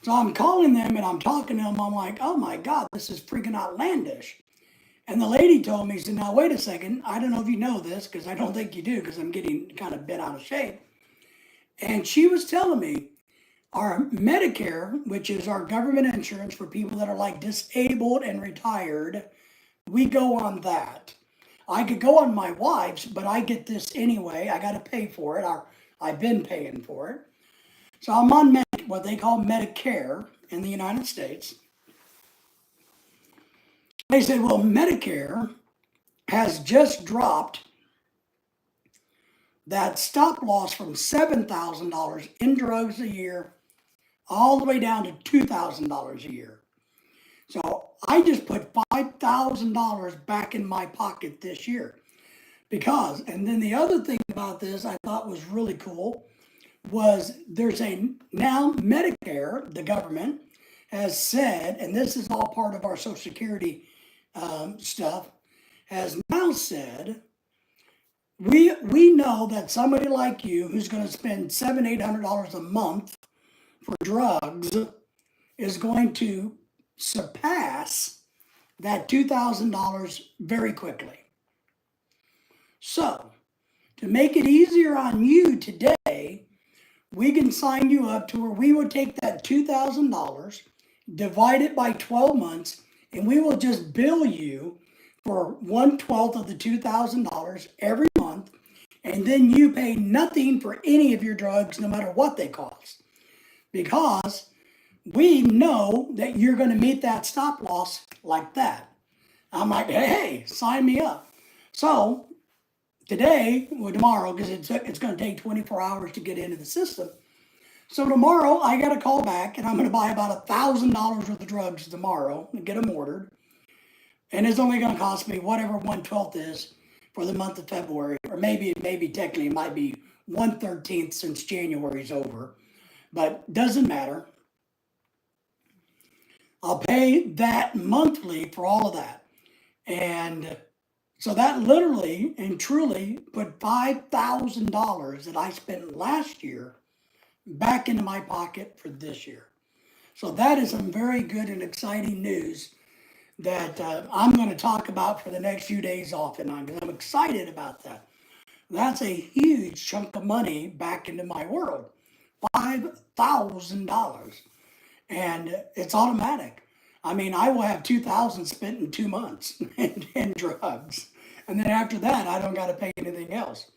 So I'm calling them and I'm talking to them. I'm like, oh my God, this is freaking outlandish. And the lady told me, she said, now wait a second. I don't know if you know this because I don't think you do because I'm getting kind of bent out of shape. And she was telling me our Medicare, which is our government insurance for people that are like disabled and retired, we go on that. I could go on my wife's, but I get this anyway. I got to pay for it. I've been paying for it. So I'm on what they call Medicare in the United States. They said, well, Medicare has just dropped that stop loss from $7,000 in drugs a year all the way down to $2,000 a year. So I just put $5,000 back in my pocket this year because, and then the other thing about this I thought was really cool was now Medicare, the government, has said, and this is all part of our Social Security stuff, has now said, we know that somebody like you who's going to spend $700-800 a month for drugs is going to surpass that $2,000 very quickly. So, to make it easier on you today, we can sign you up to where we would take that $2,000, divide it by 12 months, and we will just bill you for 1/12 of the $2,000 every month, and then you pay nothing for any of your drugs, no matter what they cost, because we know that you're going to meet that stop loss like that. I'm like, hey, sign me up. So today, or tomorrow, because it's going to take 24 hours to get into the system. So tomorrow, I got to call back, and I'm going to buy about $1,000 worth of drugs tomorrow and get them ordered. And it's only going to cost me whatever 1/12 is for the month of February, or maybe technically it might be 1/13 since January's over, but doesn't matter. I'll pay that monthly for all of that. And so that literally and truly put $5,000 that I spent last year back into my pocket for this year. So that is some very good and exciting news that I'm going to talk about for the next few days off and on, because I'm excited about that. That's a huge chunk of money back into my world, $5,000, and it's automatic. I mean, I will have $2,000 spent in 2 months in drugs, and then after that, I don't got to pay anything else,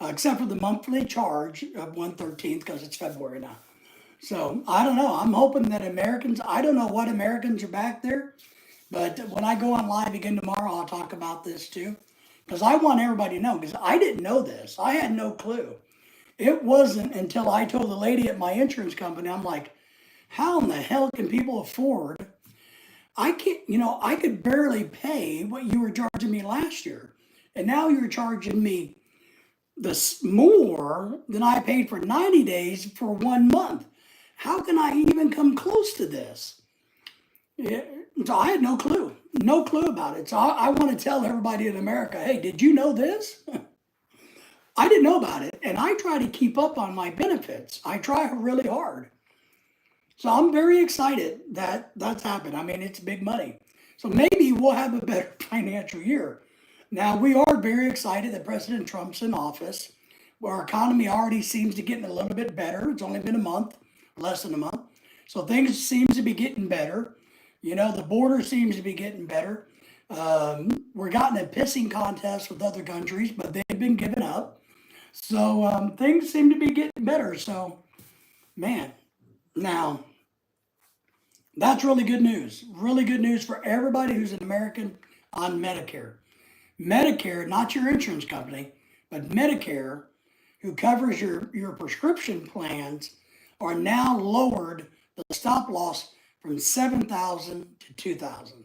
except for the monthly charge of 1/13 because it's February now. So I don't know. I'm hoping that Americans. I don't know what Americans are back there. But when I go on live again tomorrow, I'll talk about this too. Because I want everybody to know, because I didn't know this. I had no clue. It wasn't until I told the lady at my insurance company, I'm like, How in the hell can people afford? I can't, I could barely pay what you were charging me last year. And now you're charging me this more than I paid for 90 days for 1 month. How can I even come close to this? Yeah, so I had no clue about it. So I want to tell everybody in America, hey, did you know this? I didn't know about it. And I try to keep up on my benefits. I try really hard. So I'm very excited that that's happened. I mean, it's big money. So maybe we'll have a better financial year. Now, we are very excited that President Trump's in office. Our economy already seems to get a little bit better. It's only been a month, less than a month. So things seem to be getting better. The border seems to be getting better. We're got in a pissing contest with other countries, but they've been giving up. So things seem to be getting better. So, man, now that's really good news. Really good news for everybody who's an American on Medicare. Medicare, not your insurance company, but Medicare, who covers your prescription plans, are now lowered the stop loss from 7,000 to 2,000.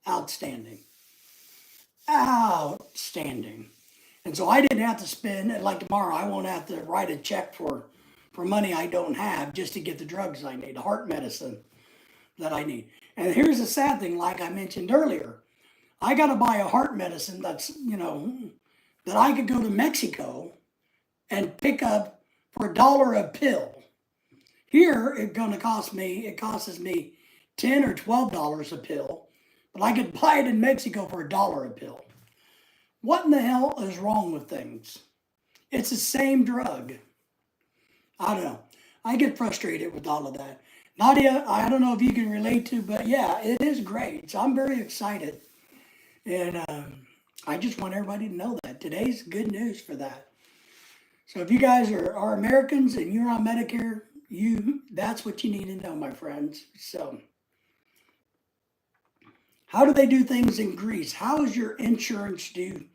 Outstanding. Outstanding. And so I didn't have to spend, like tomorrow, I won't have to write a check for money I don't have just to get the drugs I need, heart medicine that I need. And here's the sad thing, like I mentioned earlier, I got to buy a heart medicine that's, that I could go to Mexico and pick up for $1 a pill. Here, it costs me $10 or $12 a pill, but I could buy it in Mexico for $1 a pill. What in the hell is wrong with things? It's the same drug. I don't know. I get frustrated with all of that. Nadia, I don't know if you can relate to, but yeah, it is great. So I'm very excited. And I just want everybody to know that. Today's good news for that. So if you guys are Americans and you're on Medicare, that's what you need to know, my friends. So how do they do things in Greece? How is your insurance due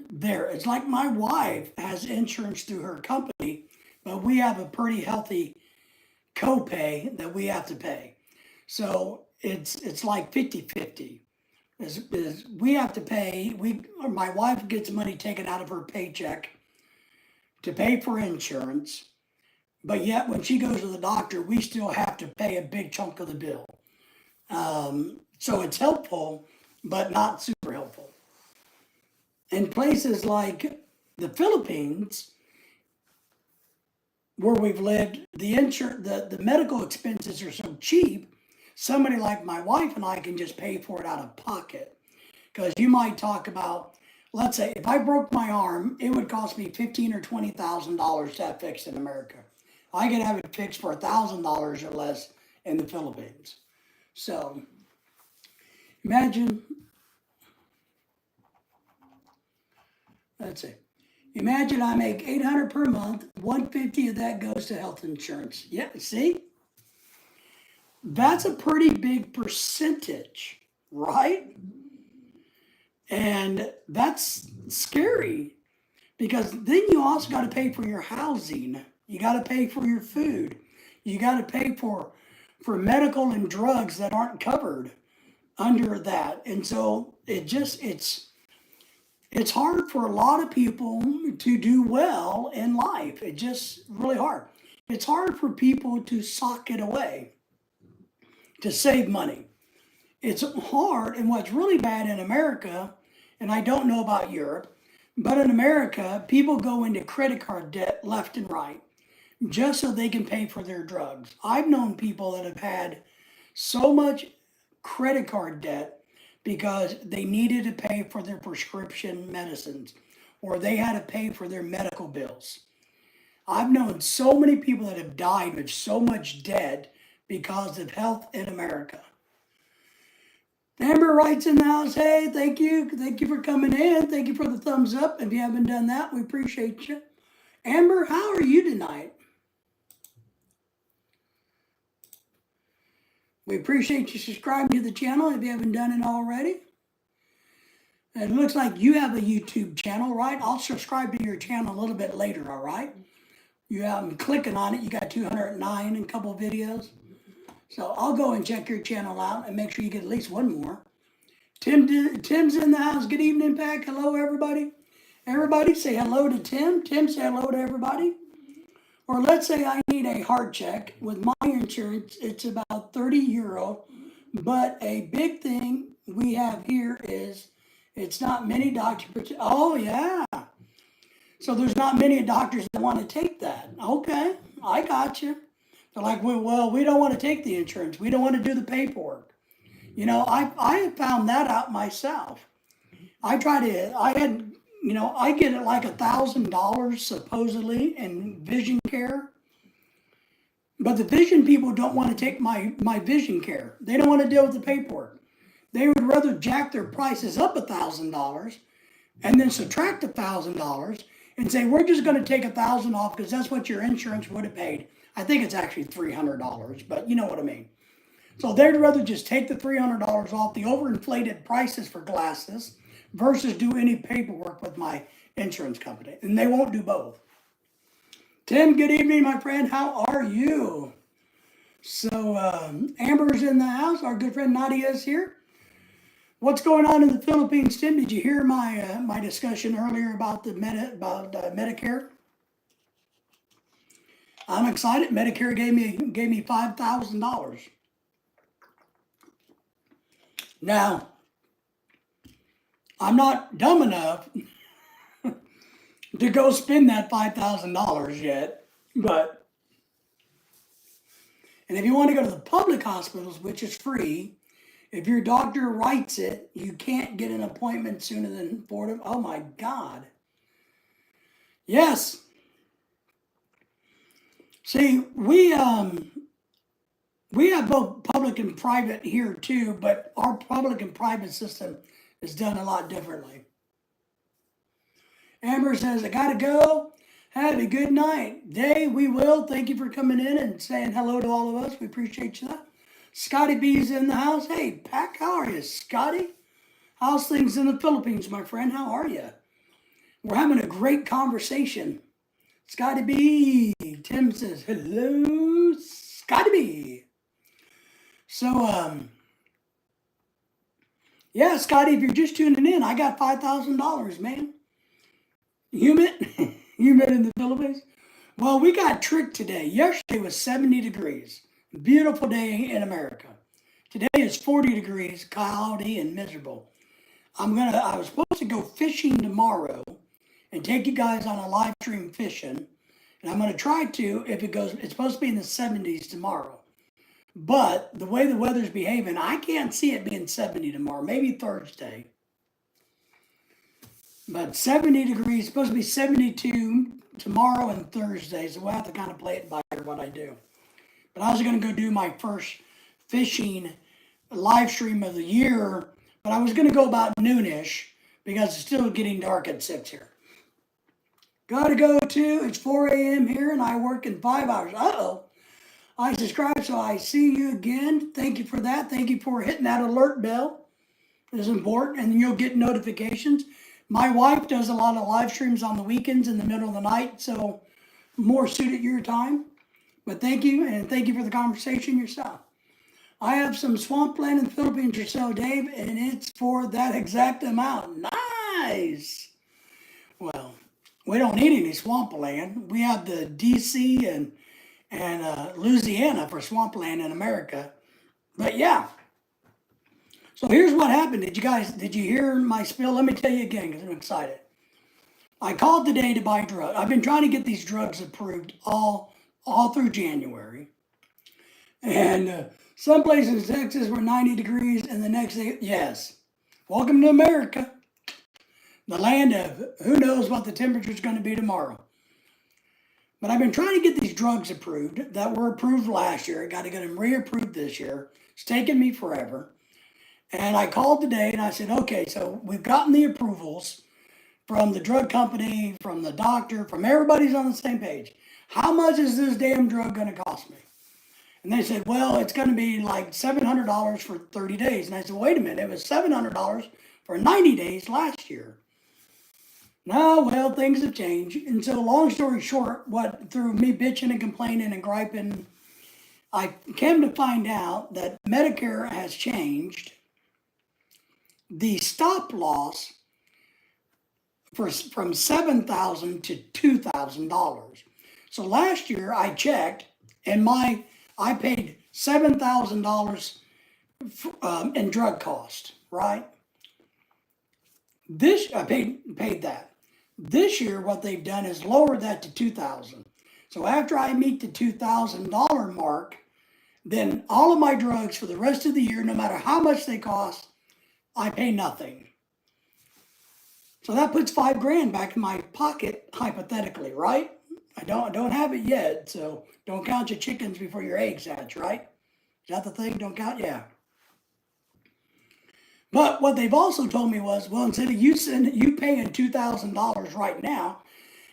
there? It's like my wife has insurance through her company, but we have a pretty healthy copay that we have to pay. So it's like 50-50. Is we have to pay, my wife gets money taken out of her paycheck to pay for insurance, but yet when she goes to the doctor, we still have to pay a big chunk of the bill. So it's helpful, but not super helpful. In places like the Philippines, where we've lived, the medical expenses are so cheap, somebody like my wife and I can just pay for it out of pocket. Because you might talk about, let's say, if I broke my arm, it would cost me $15,000 or $20,000 to have fixed in America. I could have it fixed for $1,000 or less in the Philippines. So imagine, imagine I make $800 per month, $150 of that goes to health insurance. Yeah, see? That's a pretty big percentage, right? And that's scary because then you also got to pay for your housing. You got to pay for your food. You got to pay for medical and drugs that aren't covered under that. And so it's hard for a lot of people to do well in life. It's just really hard. It's hard for people to sock it away, to save money. It's hard, and what's really bad in America, and I don't know about Europe, but in America, people go into credit card debt left and right just so they can pay for their drugs. I've known people that have had so much credit card debt because they needed to pay for their prescription medicines or they had to pay for their medical bills. I've known so many people that have died with so much debt because of health in America. Amber writes in the house, hey, thank you. Thank you for coming in. Thank you for the thumbs up. If you haven't done that, we appreciate you. Amber, how are you tonight? We appreciate you subscribing to the channel if you haven't done it already. It looks like you have a YouTube channel, right? I'll subscribe to your channel a little bit later, all right? You out and clicking on it, you got 209 and a couple videos. So I'll go and check your channel out and make sure you get at least one more. Tim's in the house. Good evening, Pack. Hello, everybody. Everybody say hello to Tim. Tim, say hello to everybody. Or let's say I need a heart check. With my insurance, it's about €30. But a big thing we have here is it's not many doctors. Oh, yeah. So there's not many doctors that want to take that. Okay, I got you. They're like, well, we don't want to take the insurance. We don't want to do the paperwork. You know, I found that out myself. I get it like $1,000 supposedly in vision care. But the vision people don't want to take my vision care. They don't want to deal with the paperwork. They would rather jack their prices up $1,000 and then subtract $1,000 and say, we're just going to take $1,000 off because that's what your insurance would have paid. I think it's actually $300, but you know what I mean. So they'd rather just take the $300 off the overinflated prices for glasses versus do any paperwork with my insurance company. And they won't do both. Tim, good evening, my friend. How are you? So Amber's in the house. Our good friend Nadia is here. What's going on in the Philippines, Tim? Did you hear my discussion earlier about Medicare? I'm excited. Medicare gave me $5,000. Now, I'm not dumb enough to go spend that $5,000 yet, but and if you want to go to the public hospitals, which is free. If your doctor writes it, you can't get an appointment sooner than 4 to... Oh, my God. Yes. See, we have both public and private here, too, but our public and private system is done a lot differently. Amber says, I got to go. Have a good night. Dave, we will. Thank you for coming in and saying hello to all of us. We appreciate you. Scotty B's in the house. Hey, Pack, how are you, Scotty? How's things in the Philippines, my friend? How are you? We're having a great conversation. Scotty B. Tim says, hello, Scotty B. So, yeah, Scotty, if you're just tuning in, I got $5,000, man. Humid in the Philippines. Well, we got tricked today. Yesterday was 70 degrees. Beautiful day in America. Today is 40 degrees, cloudy and miserable. I was supposed to go fishing tomorrow and take you guys on a live stream fishing. And I'm going to try to, it's supposed to be in the 70s tomorrow. But the way the weather's behaving, I can't see it being 70 tomorrow, maybe Thursday. But 70 degrees, supposed to be 72 tomorrow and Thursday. So we'll have to kind of play it by ear what I do. But I was going to go do my first fishing live stream of the year, but I was going to go about noonish because it's still getting dark at 6 here. Got to go to, it's 4 a.m. here and I work in 5 hours. Uh-oh. I subscribe, so I see you again. Thank you for that. Thank you for hitting that alert bell. It's important, and you'll get notifications. My wife does a lot of live streams on the weekends in the middle of the night, so more suited your time. But thank you, and thank you for the conversation yourself. I have some swampland in the Philippines or so, Dave, and it's for that exact amount. Nice. Well, we don't need any swampland. We have the D.C. and Louisiana for swampland in America. But yeah. So here's what happened. Did you hear my spill? Let me tell you again because I'm excited. I called today to buy drugs. I've been trying to get these drugs approved all through January. And some places in Texas were 90 degrees and the next day, yes. Welcome to America. The land of who knows what the temperature is going to be tomorrow. But I've been trying to get these drugs approved that were approved last year. I got to get them reapproved this year. It's taken me forever. And I called today and I said, okay, so we've gotten the approvals from the drug company, from the doctor, from everybody's on the same page. How much is this damn drug going to cost me? And they said, well, it's going to be like $700 for 30 days. And I said, wait a minute, it was $700 for 90 days last year. No, well, things have changed. And so, long story short, what through me bitching and complaining and griping, I came to find out that Medicare has changed the stop loss from $7,000 to $2,000. So last year I checked, and I paid $7,000 in drug cost, right? This I paid that. This year, what they've done is lower that to $2,000. So after I meet the $2,000 mark, then all of my drugs for the rest of the year, no matter how much they cost, I pay nothing. So that puts $5,000 back in my pocket, hypothetically, right? I don't have it yet, so don't count your chickens before your eggs hatch, right? Is that the thing? Don't count? Yeah. But what they've also told me was, well, instead of you paying $2,000 right now,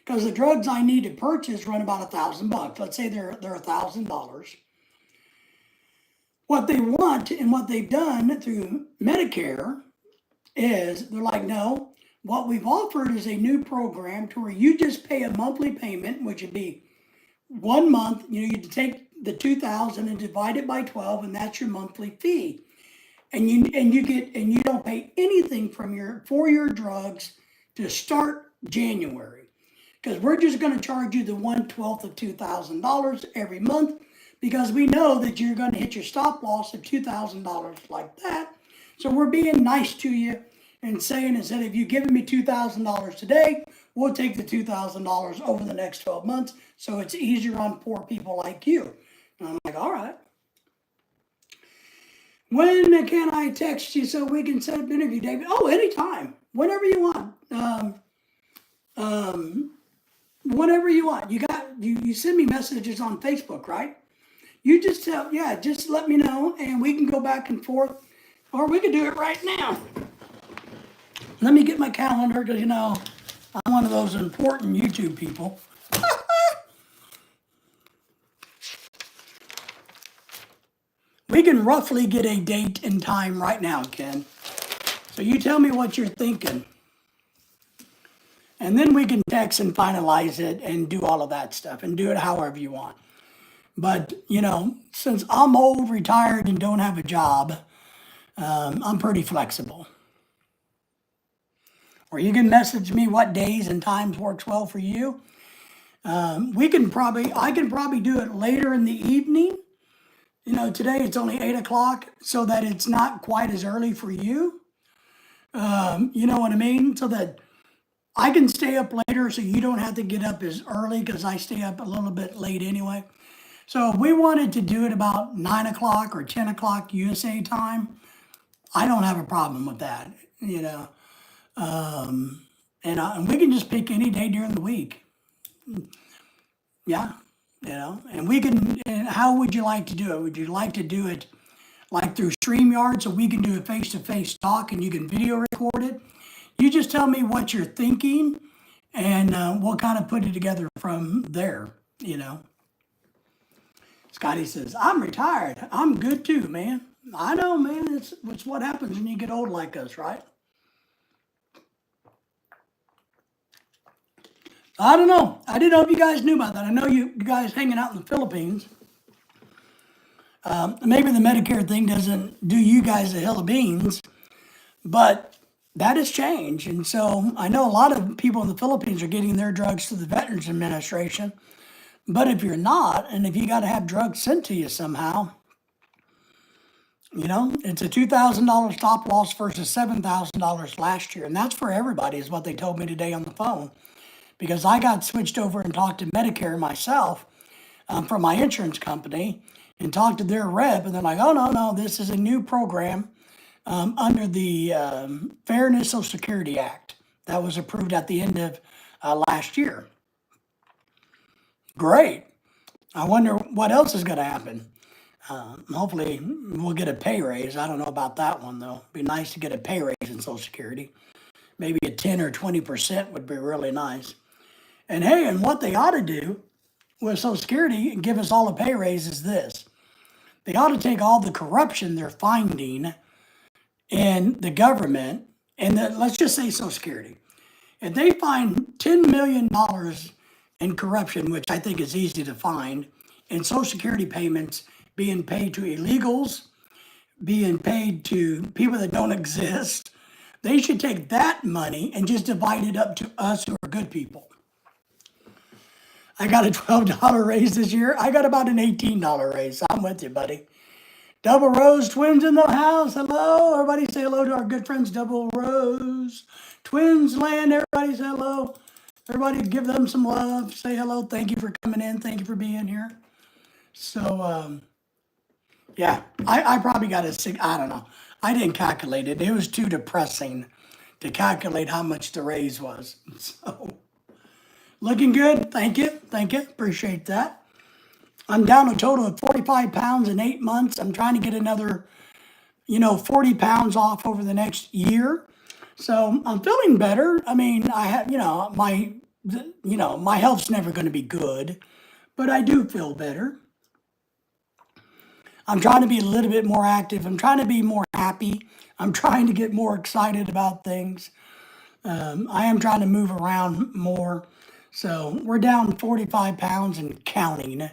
because the drugs I need to purchase run about $1,000. Let's say they're $1,000. What they want and what they've done through Medicare is they're like, no, what we've offered is a new program to where you just pay a monthly payment, which would be 1 month. You take the 2,000 and divide it by 12, and that's your monthly fee. And you don't pay anything for your drugs to start January, because we're just going to charge you the 1/12 of $2,000 every month, because we know that you're going to hit your stop loss of $2,000 like that. So we're being nice to you and saying, instead of you giving me $2,000 today, we'll take the $2,000 over the next 12 months, so it's easier on poor people like you. And I'm like, all right. When can I text you so we can set up an interview, David? Oh, anytime, whenever you want. Whenever you want. You send me messages on Facebook, right? You just just let me know, and we can go back and forth, or we can do it right now. Let me get my calendar, because I'm one of those important YouTube people. We can roughly get a date and time right now, Ken. So you tell me what you're thinking. And then we can text and finalize it and do all of that stuff and do it however you want. But, since I'm old, retired, and don't have a job, I'm pretty flexible. Or you can message me what days and times works well for you. I can probably do it later in the evening. Today it's only 8 o'clock, so that it's not quite as early for you. You know what I mean? So that I can stay up later, so you don't have to get up as early, because I stay up a little bit late anyway. So if we wanted to do it about 9 o'clock or 10 o'clock USA time, I don't have a problem with that, and we can just pick any day during the week. Yeah, and we can, and how would you like to do it? Would you like to do it like through StreamYard, so we can do a face-to-face talk and you can video record it? You just tell me what you're thinking, and we'll kind of put it together from there, Scotty says, I'm retired. I'm good too, man. I know, man. It's what happens when you get old like us, right? I don't know. I didn't know if you guys knew about that. I know you guys hanging out in the Philippines. Maybe the Medicare thing doesn't do you guys a hill of beans, but that has changed. And so I know a lot of people in the Philippines are getting their drugs through the Veterans Administration. But if you're not, and if you got to have drugs sent to you somehow, it's a $2,000 stop loss versus $7,000 last year. And that's for everybody, is what they told me today on the phone. Because I got switched over and talked to Medicare myself from my insurance company, and talked to their rep. And they're like, oh, no, this is a new program under the Fairness Social Security Act that was approved at the end of last year. Great. I wonder what else is going to happen. Hopefully we'll get a pay raise. I don't know about that one, though. It'd be nice to get a pay raise in Social Security. Maybe a 10 or 20% would be really nice. And hey, and what they ought to do with Social Security and give us all a pay raise is this. They ought to take all the corruption they're finding in the government, and let's just say Social Security. If they find $10 million in corruption, which I think is easy to find, in Social Security payments being paid to illegals, being paid to people that don't exist, they should take that money and just divide it up to us who are good people. I got a $12 raise this year. I got about an $18 raise. I'm with you, buddy. Double Rose twins in the house. Hello. Everybody say hello to our good friends, Double Rose. Twins land. Everybody say hello. Everybody give them some love. Say hello. Thank you for coming in. Thank you for being here. So, yeah, I probably got a six. I don't know. I didn't calculate it. It was too depressing to calculate how much the raise was. So, looking good. Thank you. Thank you. Appreciate that. I'm down a total of 45 pounds in 8 months. I'm trying to get another, 40 pounds off over the next year. So I'm feeling better. I mean, I have, my health's never going to be good, but I do feel better. I'm trying to be a little bit more active. I'm trying to be more happy. I'm trying to get more excited about things. I am trying to move around more. So we're down 45 pounds and counting.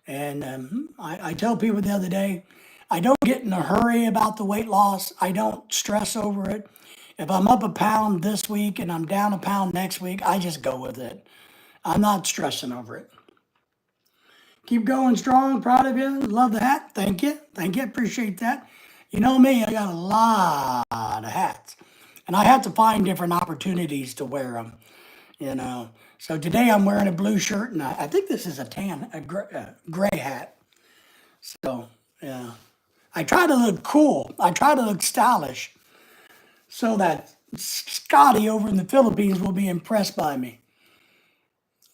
And I tell people the other day, I don't get in a hurry about the weight loss. I don't stress over it. If I'm up a pound this week and I'm down a pound next week, I just go with it. I'm not stressing over it. Keep going strong. Proud of you. Love the hat. Thank you. Thank you. Appreciate that. You know me, I got a lot of hats. And I have to find different opportunities to wear them. So today I'm wearing a blue shirt, and I think this is a gray hat. So, yeah. I try to look cool. I try to look stylish so that Scotty over in the Philippines will be impressed by me.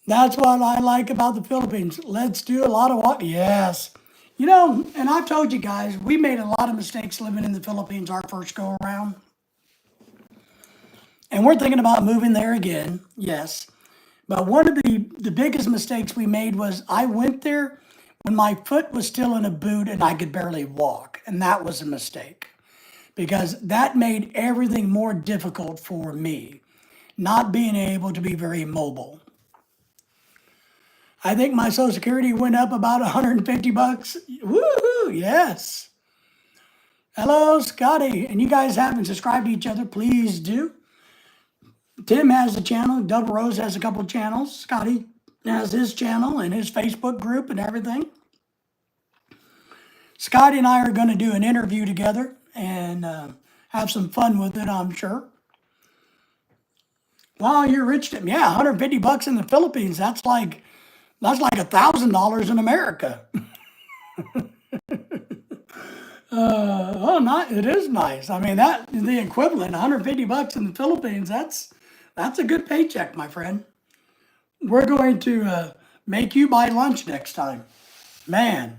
That's what I like about the Philippines. Let's do a lot of what? Yes. And I've told you guys, we made a lot of mistakes living in the Philippines our first go around. And we're thinking about moving there again, yes. But one of the biggest mistakes we made was I went there when my foot was still in a boot and I could barely walk. And that was a mistake because that made everything more difficult for me, not being able to be very mobile. I think my Social Security went up about $150. Woohoo, yes. Hello, Scotty. And you guys haven't subscribed to each other, please do. Tim has a channel. Double Rose has a couple channels. Scotty has his channel and his Facebook group and everything. Scotty and I are going to do an interview together and have some fun with it, I'm sure. Wow, you're rich, Tim. Yeah, $150 in the Philippines. That's like $1,000 in America. It is nice. I mean, that the equivalent, $150 in the Philippines. That's a good paycheck, my friend. We're going to make you buy lunch next time. Man,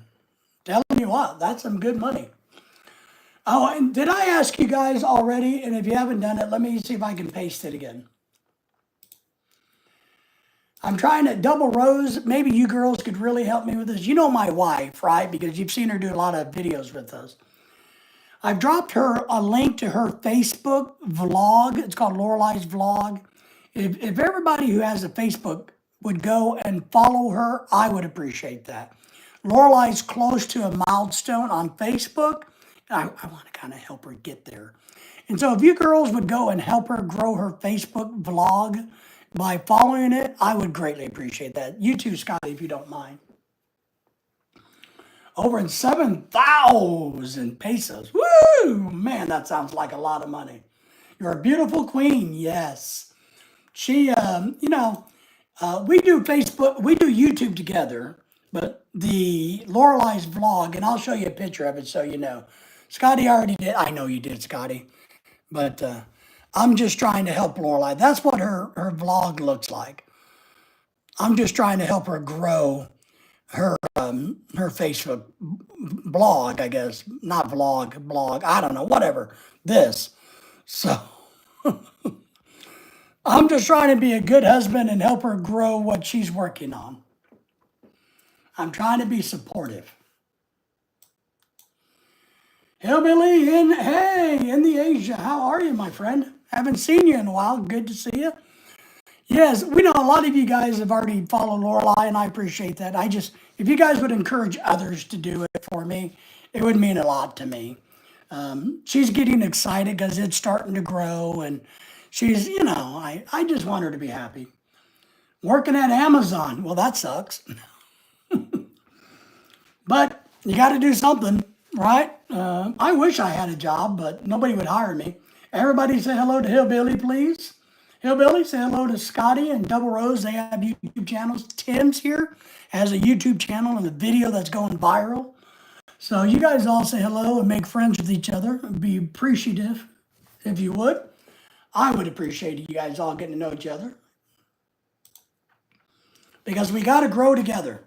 telling you what, that's some good money. Oh, and did I ask you guys already? And if you haven't done it, let me see if I can paste it again. I'm trying to Double Rose. Maybe you girls could really help me with this. You know my wife, right? Because you've seen her do a lot of videos with us. I've dropped her a link to her Facebook vlog. It's called Lorelei's Vlog. If everybody who has a Facebook would go and follow her, I would appreciate that. Lorelei's close to a milestone on Facebook. And I want to kind of help her get there. And so if you girls would go and help her grow her Facebook vlog by following it, I would greatly appreciate that. You too, Scotty, if you don't mind. Over in 7,000 pesos. Woo! Man, that sounds like a lot of money. You're a beautiful queen, yes. She, we do Facebook, we do YouTube together, but the Lorelei's vlog, and I'll show you a picture of it so you know. Scotty already did. I know you did, Scotty. But I'm just trying to help Lorelei. That's what her vlog looks like. I'm just trying to help her grow her Facebook blog, I guess. Not vlog, blog. I don't know, whatever. This. So I'm just trying to be a good husband and help her grow what she's working on. I'm trying to be supportive. Hillbilly in the Asia. How are you, my friend? Haven't seen you in a while. Good to see you. Yes, we know a lot of you guys have already followed Lorelai, and I appreciate that. If you guys would encourage others to do it for me, it would mean a lot to me. She's getting excited because it's starting to grow, and I just want her to be happy. Working at Amazon, well, that sucks, but you got to do something, right? I wish I had a job, but nobody would hire me. Everybody say hello to Hillbilly, please. Hillbilly, say hello to Scotty and Double Rose. They have YouTube channels. Tim's here has a YouTube channel and a video that's going viral. So you guys all say hello and make friends with each other. Be appreciative if you would. I would appreciate you guys all getting to know each other because we got to grow together.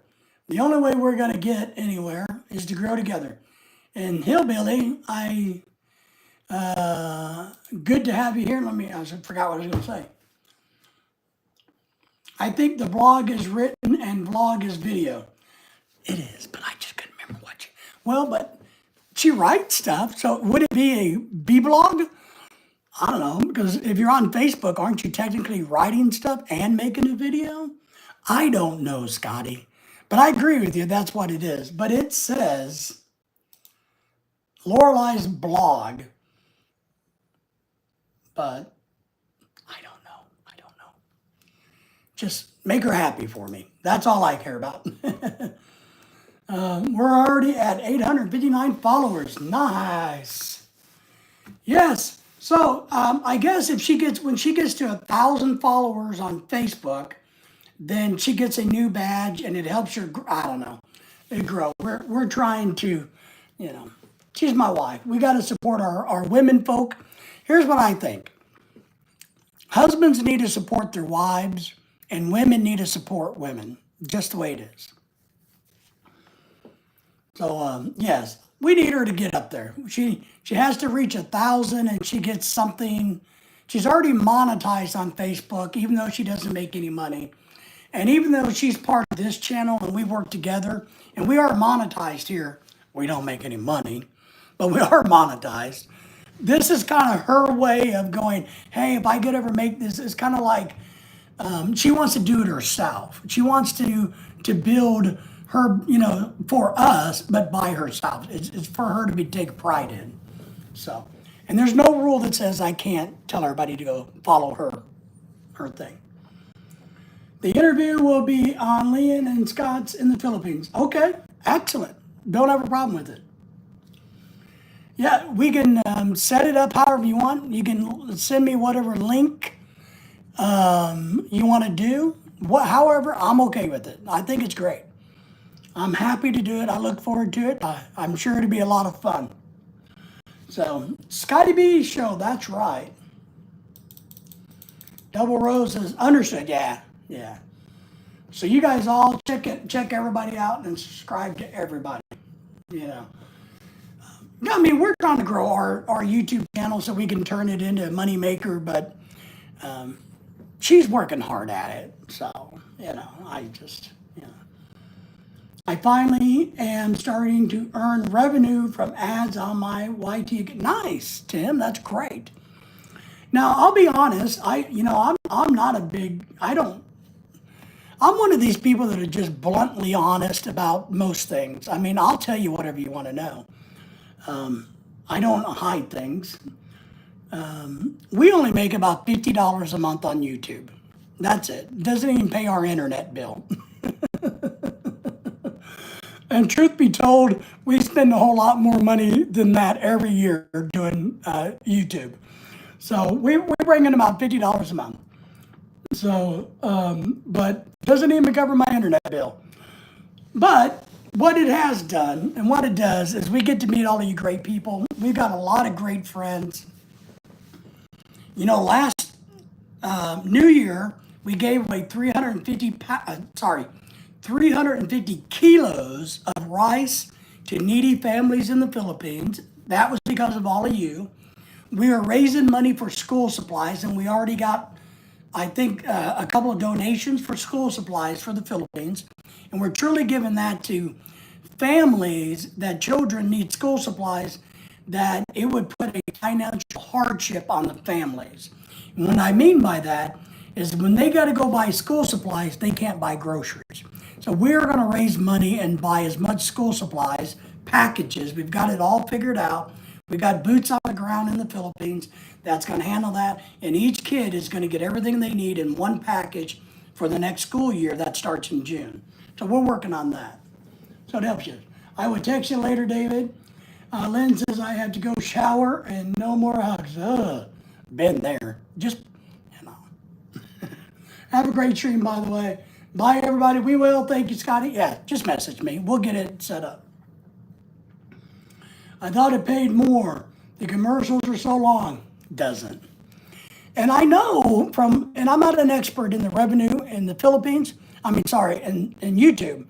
The only way we're going to get anywhere is to grow together. And Hillbilly, good to have you here. I forgot what I was going to say. I think the blog is written and vlog is video. It is, but I just couldn't remember but she writes stuff. So would it be a B-blog? I don't know, because if you're on Facebook, aren't you technically writing stuff and making a video? I don't know, Scotty. But I agree with you, that's what it is. But it says Lorelai's blog. But I don't know. Just make her happy for me. That's all I care about. We're already at 859 followers. Nice. Yes. So I guess when she gets to 1,000 followers on Facebook, then she gets a new badge and it helps her. I don't know. It grow. We're trying to, she's my wife. We got to support our women folk. Here's what I think. Husbands need to support their wives and women need to support women. Just the way it is. So yes, we need her to get up there. She has to reach 1,000 and she gets something. She's already monetized on Facebook, even though she doesn't make any money. And even though she's part of this channel and we work together and we are monetized here, we don't make any money, but we are monetized. This is kind of her way of going, hey, if I could ever make this, it's kind of like she wants to do it herself. She wants to build her, for us, but by herself. It's for her to take pride in. So, and there's no rule that says I can't tell everybody to go follow her thing. The interview will be on Leon and Scott's in the Philippines. Okay, excellent. Don't have a problem with it. Yeah, we can set it up however you want. You can send me whatever link you want to do. However, I'm okay with it. I think it's great. I'm happy to do it. I look forward to it. I'm sure it'll be a lot of fun. So, Scotty B show, that's right. Double Roses, understood, yeah. So you guys all check everybody out and subscribe to everybody, I mean, we're trying to grow our YouTube channel so we can turn it into a money maker, but she's working hard at it. So, I finally am starting to earn revenue from ads on my YT. Nice, Tim, that's great. Now, I'll be honest, I'm not a big, I'm one of these people that are just bluntly honest about most things. I mean, I'll tell you whatever you want to know. I don't hide things. We only make about $50 a month on YouTube. That's it. It doesn't even pay our internet bill. And truth be told, we spend a whole lot more money than that every year doing YouTube. So we're bringing about $50 a month. So, but doesn't even cover my internet bill. But what it has done and what it does is we get to meet all of you great people. We've got a lot of great friends. Last New Year, we gave away 350 kilos of rice to needy families in the Philippines. That was because of all of you. We are raising money for school supplies, and we already got, I think, a couple of donations for school supplies for the Philippines. And we're truly giving that to families that children need school supplies, that it would put a financial hardship on the families. And what I mean by that is when they got to go buy school supplies, they can't buy groceries. So we're going to raise money and buy as much school supplies, packages. We've got it all figured out. We've got boots on the ground in the Philippines that's going to handle that. And each kid is going to get everything they need in one package for the next school year that starts in June. So we're working on that. So it helps you. I will text you later, David. Lynn says I have to go shower and no more hugs. Ugh, been there. Just, you know. Have a great stream, by the way. Bye, everybody. We will. Thank you, Scotty. Yeah, just message me. We'll get it set up. I thought it paid more. The commercials are so long. Doesn't. And I know from, and I'm not an expert in the revenue in the Philippines. In YouTube.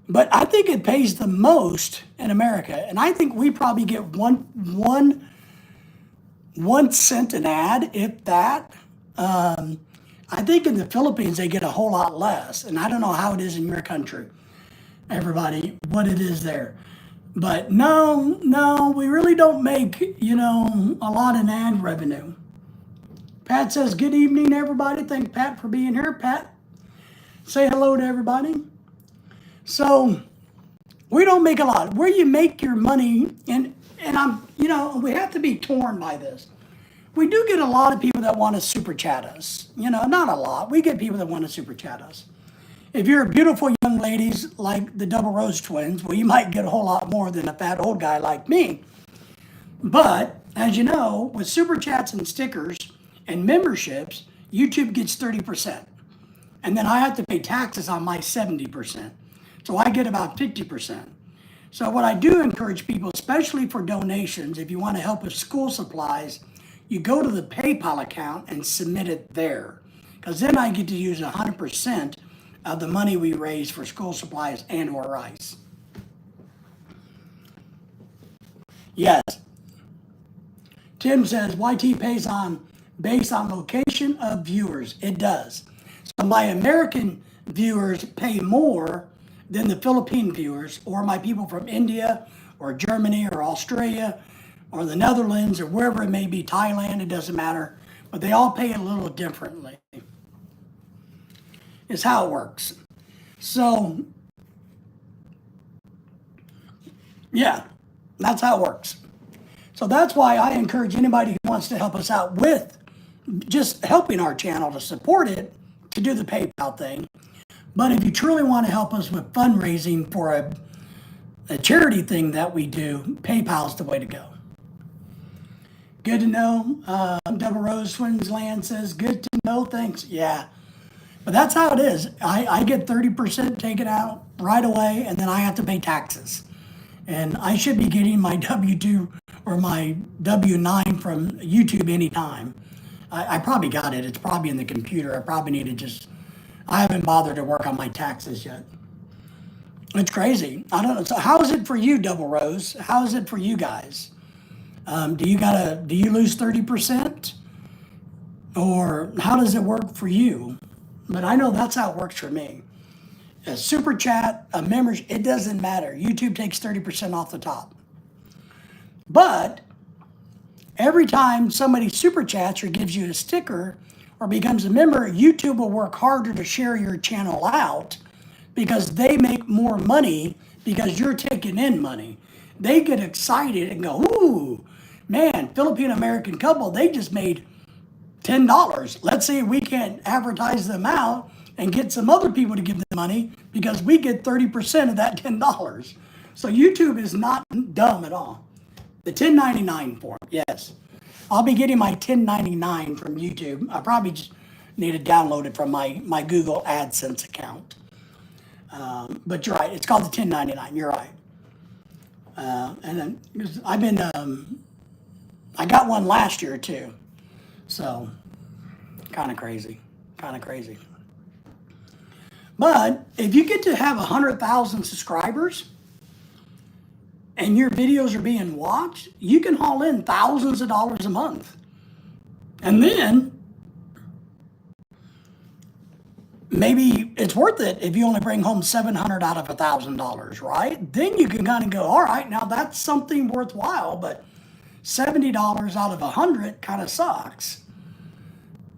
But I think it pays the most in America. And I think we probably get one cent an ad, if that. I think in the Philippines, they get a whole lot less. And I don't know how it is in your country, everybody, what it is there. But no, we really don't make, a lot in ad revenue. Pat says, good evening, everybody. Thank Pat for being here. Pat, say hello to everybody. So we don't make a lot. Where you make your money, and we have to be torn by this. We do get a lot of people that want to super chat us. Not a lot. We get people that want to super chat us. If you're beautiful young ladies like the Double Rose twins, well, you might get a whole lot more than a fat old guy like me. But as you know, with super chats and stickers and memberships, YouTube gets 30%. And then I have to pay taxes on my 70%. So I get about 50%. So what I do encourage people, especially for donations, if you want to help with school supplies, you go to the PayPal account and submit it there. Because then I get to use 100% of the money we raise for school supplies and or rice. Yes. Tim says, YT pays based on location of viewers. It does. So my American viewers pay more than the Philippine viewers, or my people from India or Germany or Australia or the Netherlands or wherever it may be, Thailand, it doesn't matter, but they all pay a little differently. Is how it works. So, yeah, that's how it works. So that's why I encourage anybody who wants to help us out with just helping our channel to support it, to do the PayPal thing. But if you truly want to help us with fundraising for a charity thing that we do, PayPal's the way to go. Good to know. Double Rose Twins Land says, good to know, thanks. Yeah, but that's how it is. I get 30% taken out right away, and then I have to pay taxes. And I should be getting my W-2 or my W-9 from YouTube anytime. I probably got it. It's probably in the computer. I probably need to I haven't bothered to work on my taxes yet. It's crazy. I don't know. So how is it for you, Double Rose? How is it for you guys? Do you lose 30%? Or how does it work for you? But I know that's how it works for me. A super chat, a membership, it doesn't matter. YouTube takes 30% off the top. But every time somebody super chats or gives you a sticker or becomes a member, YouTube will work harder to share your channel out because they make more money because you're taking in money. They get excited and go, ooh, man, Philippine-American couple, they just made $10. Let's see if we can advertise them out and get some other people to give them money because we get 30% of that $10. So YouTube is not dumb at all. The 1099 form, yes. I'll be getting my 1099 from YouTube. I probably just need to download it from my Google AdSense account. But you're right, it's called the 1099, you're right. And then I got one last year too. So, kind of crazy. But if you get to have 100,000 subscribers and your videos are being watched, you can haul in thousands of dollars a month. And then maybe it's worth it if you only bring home $700 out of $1,000, right? Then you can kind of go, all right, now that's something worthwhile, but $70 out of 100 kind of sucks.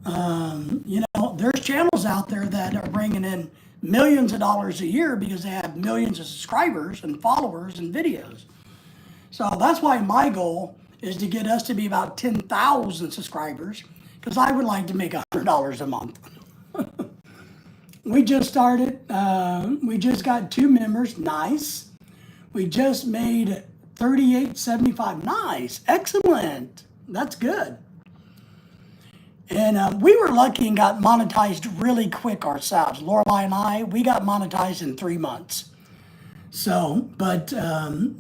There's channels out there that are bringing in millions of dollars a year because they have millions of subscribers and followers and videos. So that's why my goal is to get us to be about 10,000 subscribers because I would like to make $100 a month. We just started. We just got 2 members. Nice. We just made 38.75. Nice. Excellent. That's good. And we were lucky and got monetized really quick ourselves. Lorelai and I, we got monetized in 3 months. So, but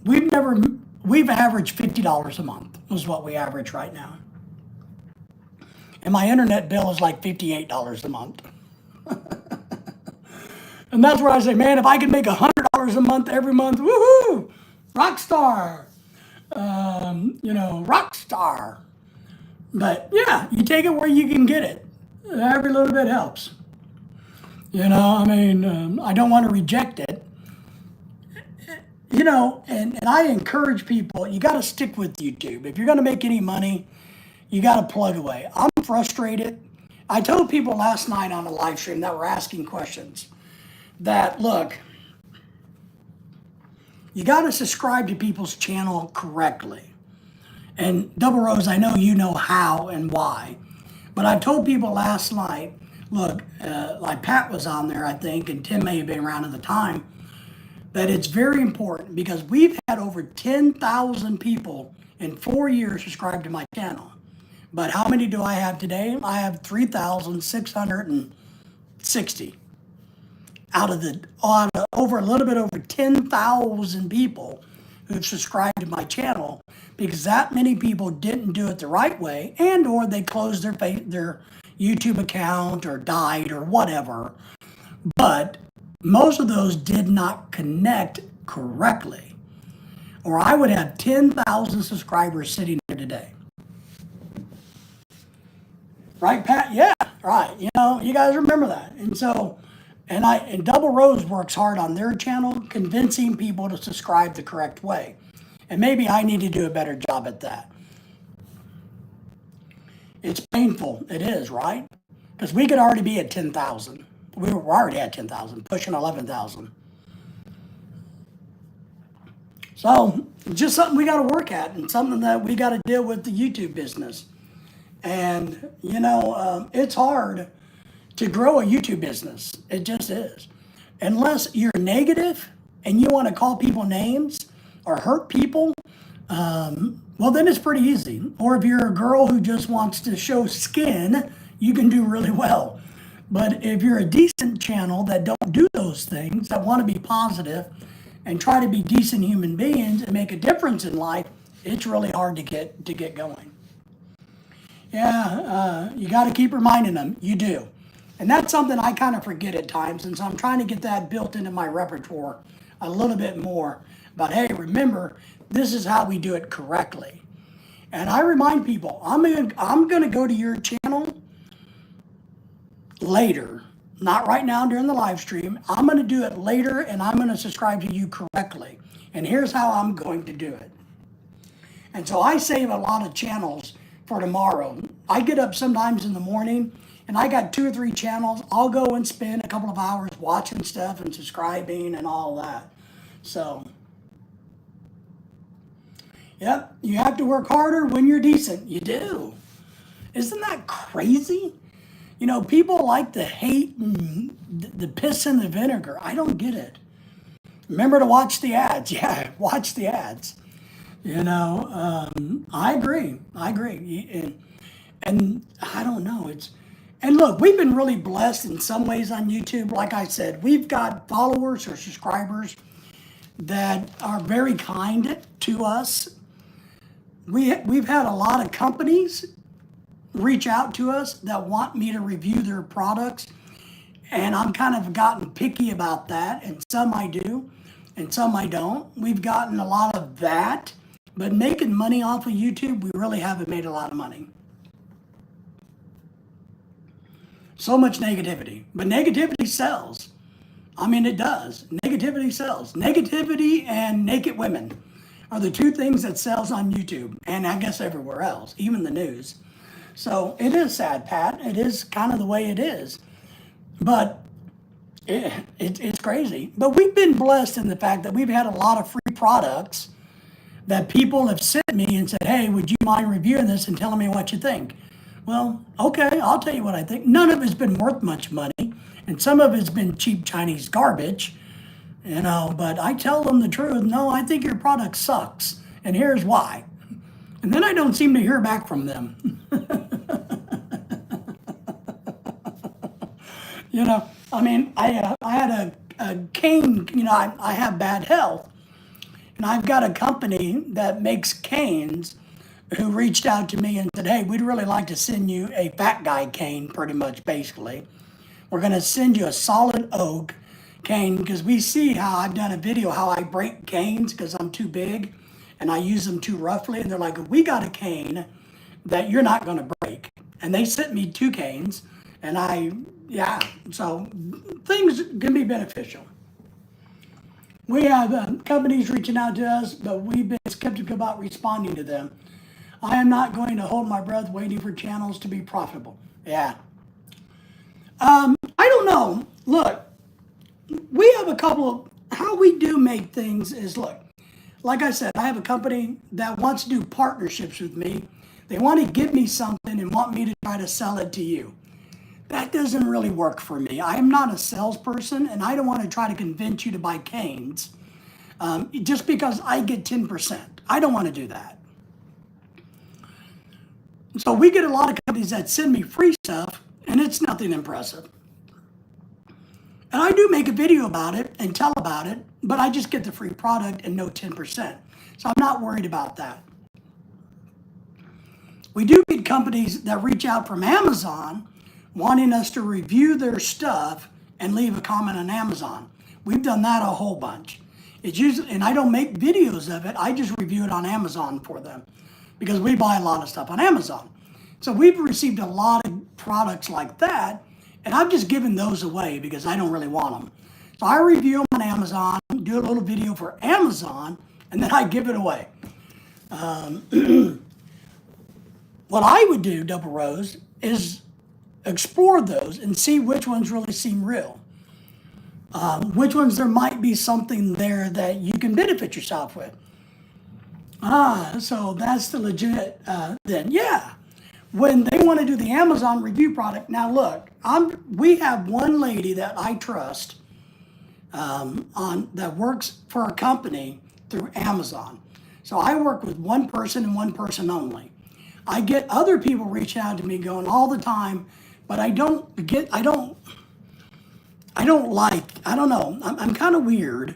we've averaged $50 a month is what we average right now. And my internet bill is like $58 a month. And that's where I say, man, if I could make $100 a month every month, woohoo, rock star, rock star. But yeah, you take it where you can get it. Every little bit helps. I don't want to reject it. And I encourage people, you got to stick with YouTube. If you're going to make any money, you got to plug away. I'm frustrated. I told people last night on a live stream that were asking questions that, look, you got to subscribe to people's channel correctly. And Double Rose, I know you know how and why. But I told people last night, look, like Pat was on there, I think, and Tim may have been around at the time, that it's very important because we've had over 10,000 people in 4 years subscribe to my channel. But how many do I have today? I have 3,660 out of over a little bit over 10,000 people who've subscribed to my channel because that many people didn't do it the right way and or they closed their YouTube account or died or whatever. But most of those did not connect correctly. Or I would have 10,000 subscribers sitting there today. Right, Pat? Yeah, right. You guys remember that. And so, and Double Rose works hard on their channel, convincing people to subscribe the correct way. And maybe I need to do a better job at that. It's painful. It is, right? Because we could already be at 10,000. We were already at 10,000, pushing 11,000. So, just something we got to work at and something that we got to deal with the YouTube business. And, it's hard to grow a YouTube business. It just is. Unless you're negative and you want to call people names or hurt people, well, then it's pretty easy. Or if you're a girl who just wants to show skin, you can do really well. But if you're a decent channel that don't do those things, that want to be positive and try to be decent human beings and make a difference in life, it's really hard to get going. Yeah, you got to keep reminding them, you do. And that's something I kind of forget at times, and so I'm trying to get that built into my repertoire a little bit more. But hey, remember, this is how we do it correctly. And I remind people, I'm gonna go to your channel later, not right now during the live stream. I'm gonna do it later, and I'm gonna subscribe to you correctly. And here's how I'm going to do it. And so I save a lot of channels for tomorrow. I get up sometimes in the morning and I got 2 or 3 channels. I'll go and spend a couple of hours watching stuff and subscribing and all that. So, yep, you have to work harder when you're decent. You do. Isn't that crazy? People like the hate and the piss and the vinegar. I don't get it. Remember to watch the ads. Yeah, watch the ads. I agree. And I don't know. And look, we've been really blessed in some ways on YouTube. Like I said, we've got followers or subscribers that are very kind to us. We've had a lot of companies reach out to us that want me to review their products. And I'm kind of gotten picky about that. And some I do, and some I don't. We've gotten a lot of that. But making money off of YouTube, we really haven't made a lot of money. So much negativity. But negativity sells. It does. Negativity sells. Negativity and naked women are the 2 things that sells on YouTube. And I guess everywhere else, even the news. So it is sad, Pat. It is kind of the way it is. But it's crazy. But we've been blessed in the fact that we've had a lot of free products that people have sent me and said, hey, would you mind reviewing this and telling me what you think? Well, okay, I'll tell you what I think. None of it's been worth much money, and some of it's been cheap Chinese garbage, but I tell them the truth. No, I think your product sucks, and here's why. And then I don't seem to hear back from them. I mean, I had a cane, I have bad health. And I've got a company that makes canes who reached out to me and said, hey, we'd really like to send you a fat guy cane, pretty much, basically. We're going to send you a solid oak cane because we see how I've done a video how I break canes because I'm too big and I use them too roughly. And they're like, we got a cane that you're not going to break. And they sent me 2 canes. And so things can be beneficial. We have companies reaching out to us, but we've been skeptical about responding to them. I am not going to hold my breath waiting for channels to be profitable. Yeah. I don't know. Look, we have a couple of, how we do make things is, look, like I said, I have a company that wants to do partnerships with me. They want to give me something and want me to try to sell it to you. That doesn't really work for me. I am not a salesperson, and I don't want to try to convince you to buy canes just because I get 10%. I don't want to do that. So we get a lot of companies that send me free stuff, and it's nothing impressive. And I do make a video about it and tell about it, but I just get the free product and no 10%. So I'm not worried about that. We do get companies that reach out from Amazon wanting us to review their stuff and leave a comment on Amazon. We've done that a whole bunch. It's usually, and I don't make videos of it, I just review it on Amazon for them because we buy a lot of stuff on Amazon. So we've received a lot of products like that, and I've just given those away because I don't really want them. So I review them on Amazon, do a little video for Amazon, and then I give it away. What I would do, Double Rose, is explore those and see which ones really seem real. Which ones there might be something there that you can benefit yourself with. So that's the legit then. Yeah. When they want to do the Amazon review product, now look, we have one lady that I trust that works for a company through Amazon. So I work with one person and one person only. I get other people reaching out to me going all the time, but I don't know. I'm kind of weird.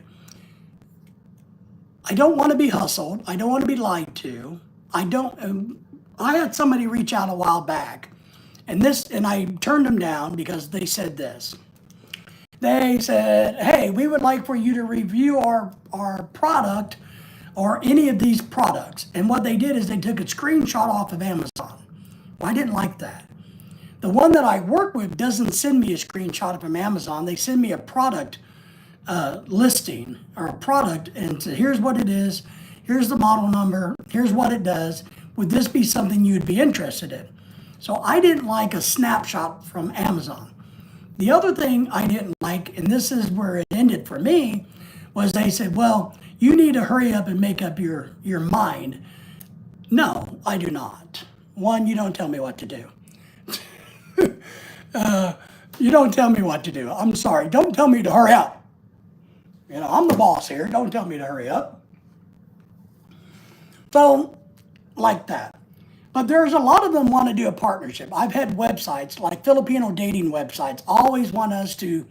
I don't want to be hustled. I don't want to be lied to. I had somebody reach out a while back, and I turned them down because they said this. They said, hey, we would like for you to review our product or any of these products. And what they did is they took a screenshot off of Amazon. Well, I didn't like that. The one that I work with doesn't send me a screenshot from Amazon. They send me a product listing or a product and say, here's what it is, here's the model number, here's what it does. Would this be something you'd be interested in? So I didn't like a snapshot from Amazon. The other thing I didn't like, and this is where it ended for me, was they said, well, you need to hurry up and make up your mind. No, I do not. One, you don't tell me what to do. You don't tell me what to do. I'm sorry. Don't tell me to hurry up. I'm the boss here. Don't tell me to hurry up. So, like that. But there's a lot of them want to do a partnership. I've had websites, like Filipino dating websites, always want us to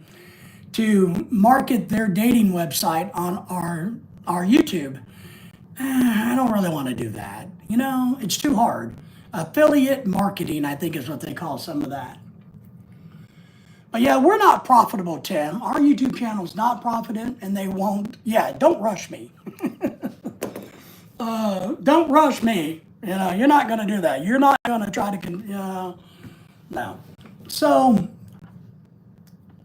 market their dating website on our YouTube. I don't really want to do that. It's too hard. Affiliate marketing, I think is what they call some of that. But yeah, we're not profitable, Tim. Our YouTube channel's not profiting, and they won't. Yeah, don't rush me. Don't rush me. You're not going to do that. You're not going to try to, no. So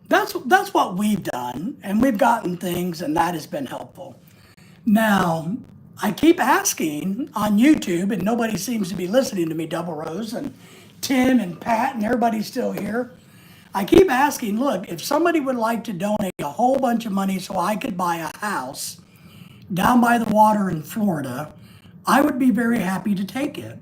that's what we've done, and we've gotten things, and that has been helpful. Now, I keep asking on YouTube, and nobody seems to be listening to me, Double Rose, and Tim and Pat and everybody's still here. I keep asking, look, if somebody would like to donate a whole bunch of money so I could buy a house down by the water in Florida, I would be very happy to take it.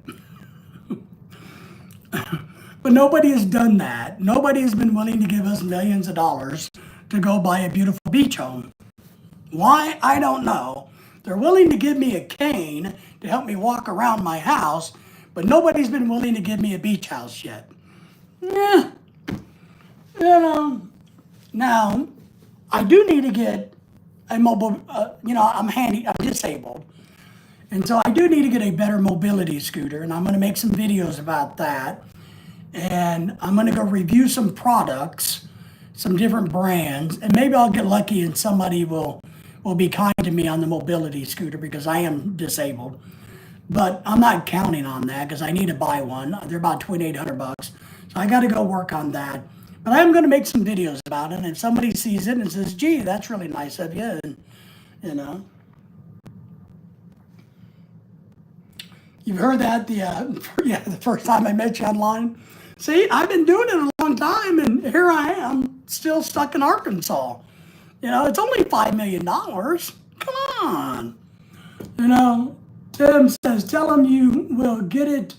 But nobody has done that. Nobody has been willing to give us millions of dollars to go buy a beautiful beach home. Why? I don't know. They're willing to give me a cane to help me walk around my house, but nobody's been willing to give me a beach house yet. Yeah, you know. Now, I do need to get a mobile, I'm disabled. And so I do need to get a better mobility scooter, and I'm going to make some videos about that. And I'm going to go review some products, some different brands, and maybe I'll get lucky and somebody will be kind to me on the mobility scooter because I am disabled. But I'm not counting on that because I need to buy one. They're about $2,800, so I got to go work on that. But I'm going to make some videos about it, and if somebody sees it and says, "Gee, that's really nice of you," and you know. You've heard that the first time I met you online. See, I've been doing it a long time, and here I am, still stuck in Arkansas. It's only $5 million. Come on. Tim says, tell them you will get it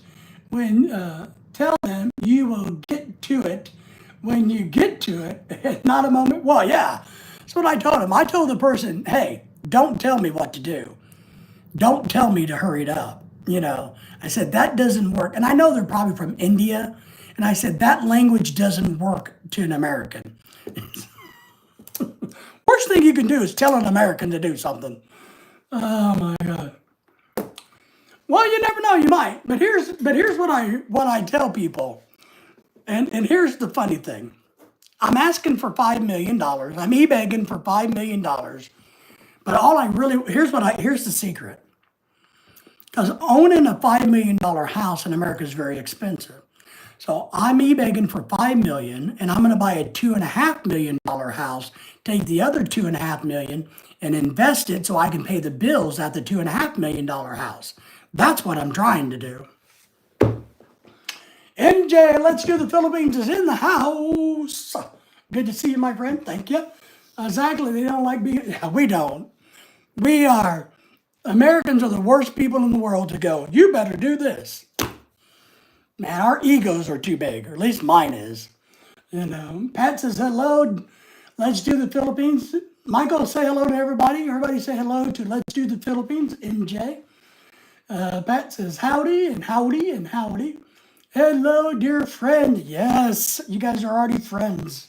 tell them you will get to it when you get to it, not a moment. Well, yeah, that's what I told him. I told the person, hey, don't tell me what to do. Don't tell me to hurry it up. I said, that doesn't work. And I know they're probably from India. And I said, that language doesn't work to an American. Worst thing you can do is tell an American to do something. Oh my God. Well, you never know, you might. But here's what I tell people. And here's the funny thing. I'm asking for $5 million. I'm e-begging for $5 million. But here's the secret. Because owning a $5 million house in America is very expensive. So I'm e-begging for $5 million, and I'm going to buy a $2.5 million house, take the other $2.5 million and invest it so I can pay the bills at the $2.5 million house. That's what I'm trying to do. MJ, let's do the Philippines is in the house. Good to see you, my friend. Thank you. Exactly. They don't like being. Yeah, we don't. Americans are the worst people in the world to go, you better do this. Man, our egos are too big, or at least mine is. Pat says hello. Let's do the Philippines. Michael, say hello to everybody. Everybody say hello to Let's Do the Philippines, MJ. Pat says howdy and howdy and howdy. Hello, dear friend. Yes, you guys are already friends.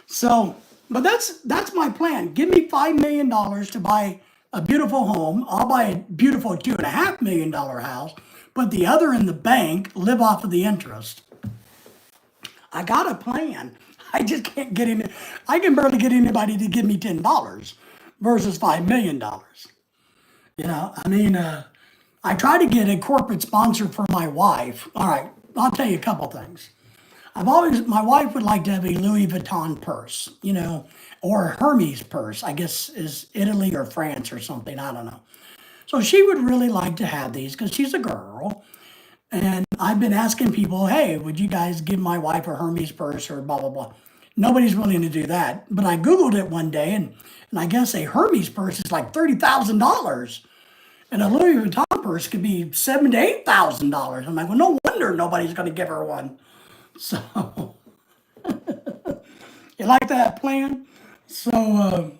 So, but that's my plan. Give me $5 million to buy a beautiful home. I'll buy a beautiful $2.5 million house, put the other in the bank, live off of the interest. I got a plan. I just can't get in. I can barely get anybody to give me $10 versus $5 million. I try to get a corporate sponsor for my wife. All right, I'll tell you a couple things. My wife would like to have a Louis Vuitton purse, or a Hermes purse, I guess is Italy or France or something, I don't know. So she would really like to have these because she's a girl. And I've been asking people, hey, would you guys give my wife a Hermes purse or blah, blah, blah. Nobody's willing to do that. But I Googled it one day, and I guess a Hermes purse is like $30,000. And a Louis Vuitton purse could be $7,000 to $8,000. I'm like, well, no wonder nobody's going to give her one. So, you like that plan? So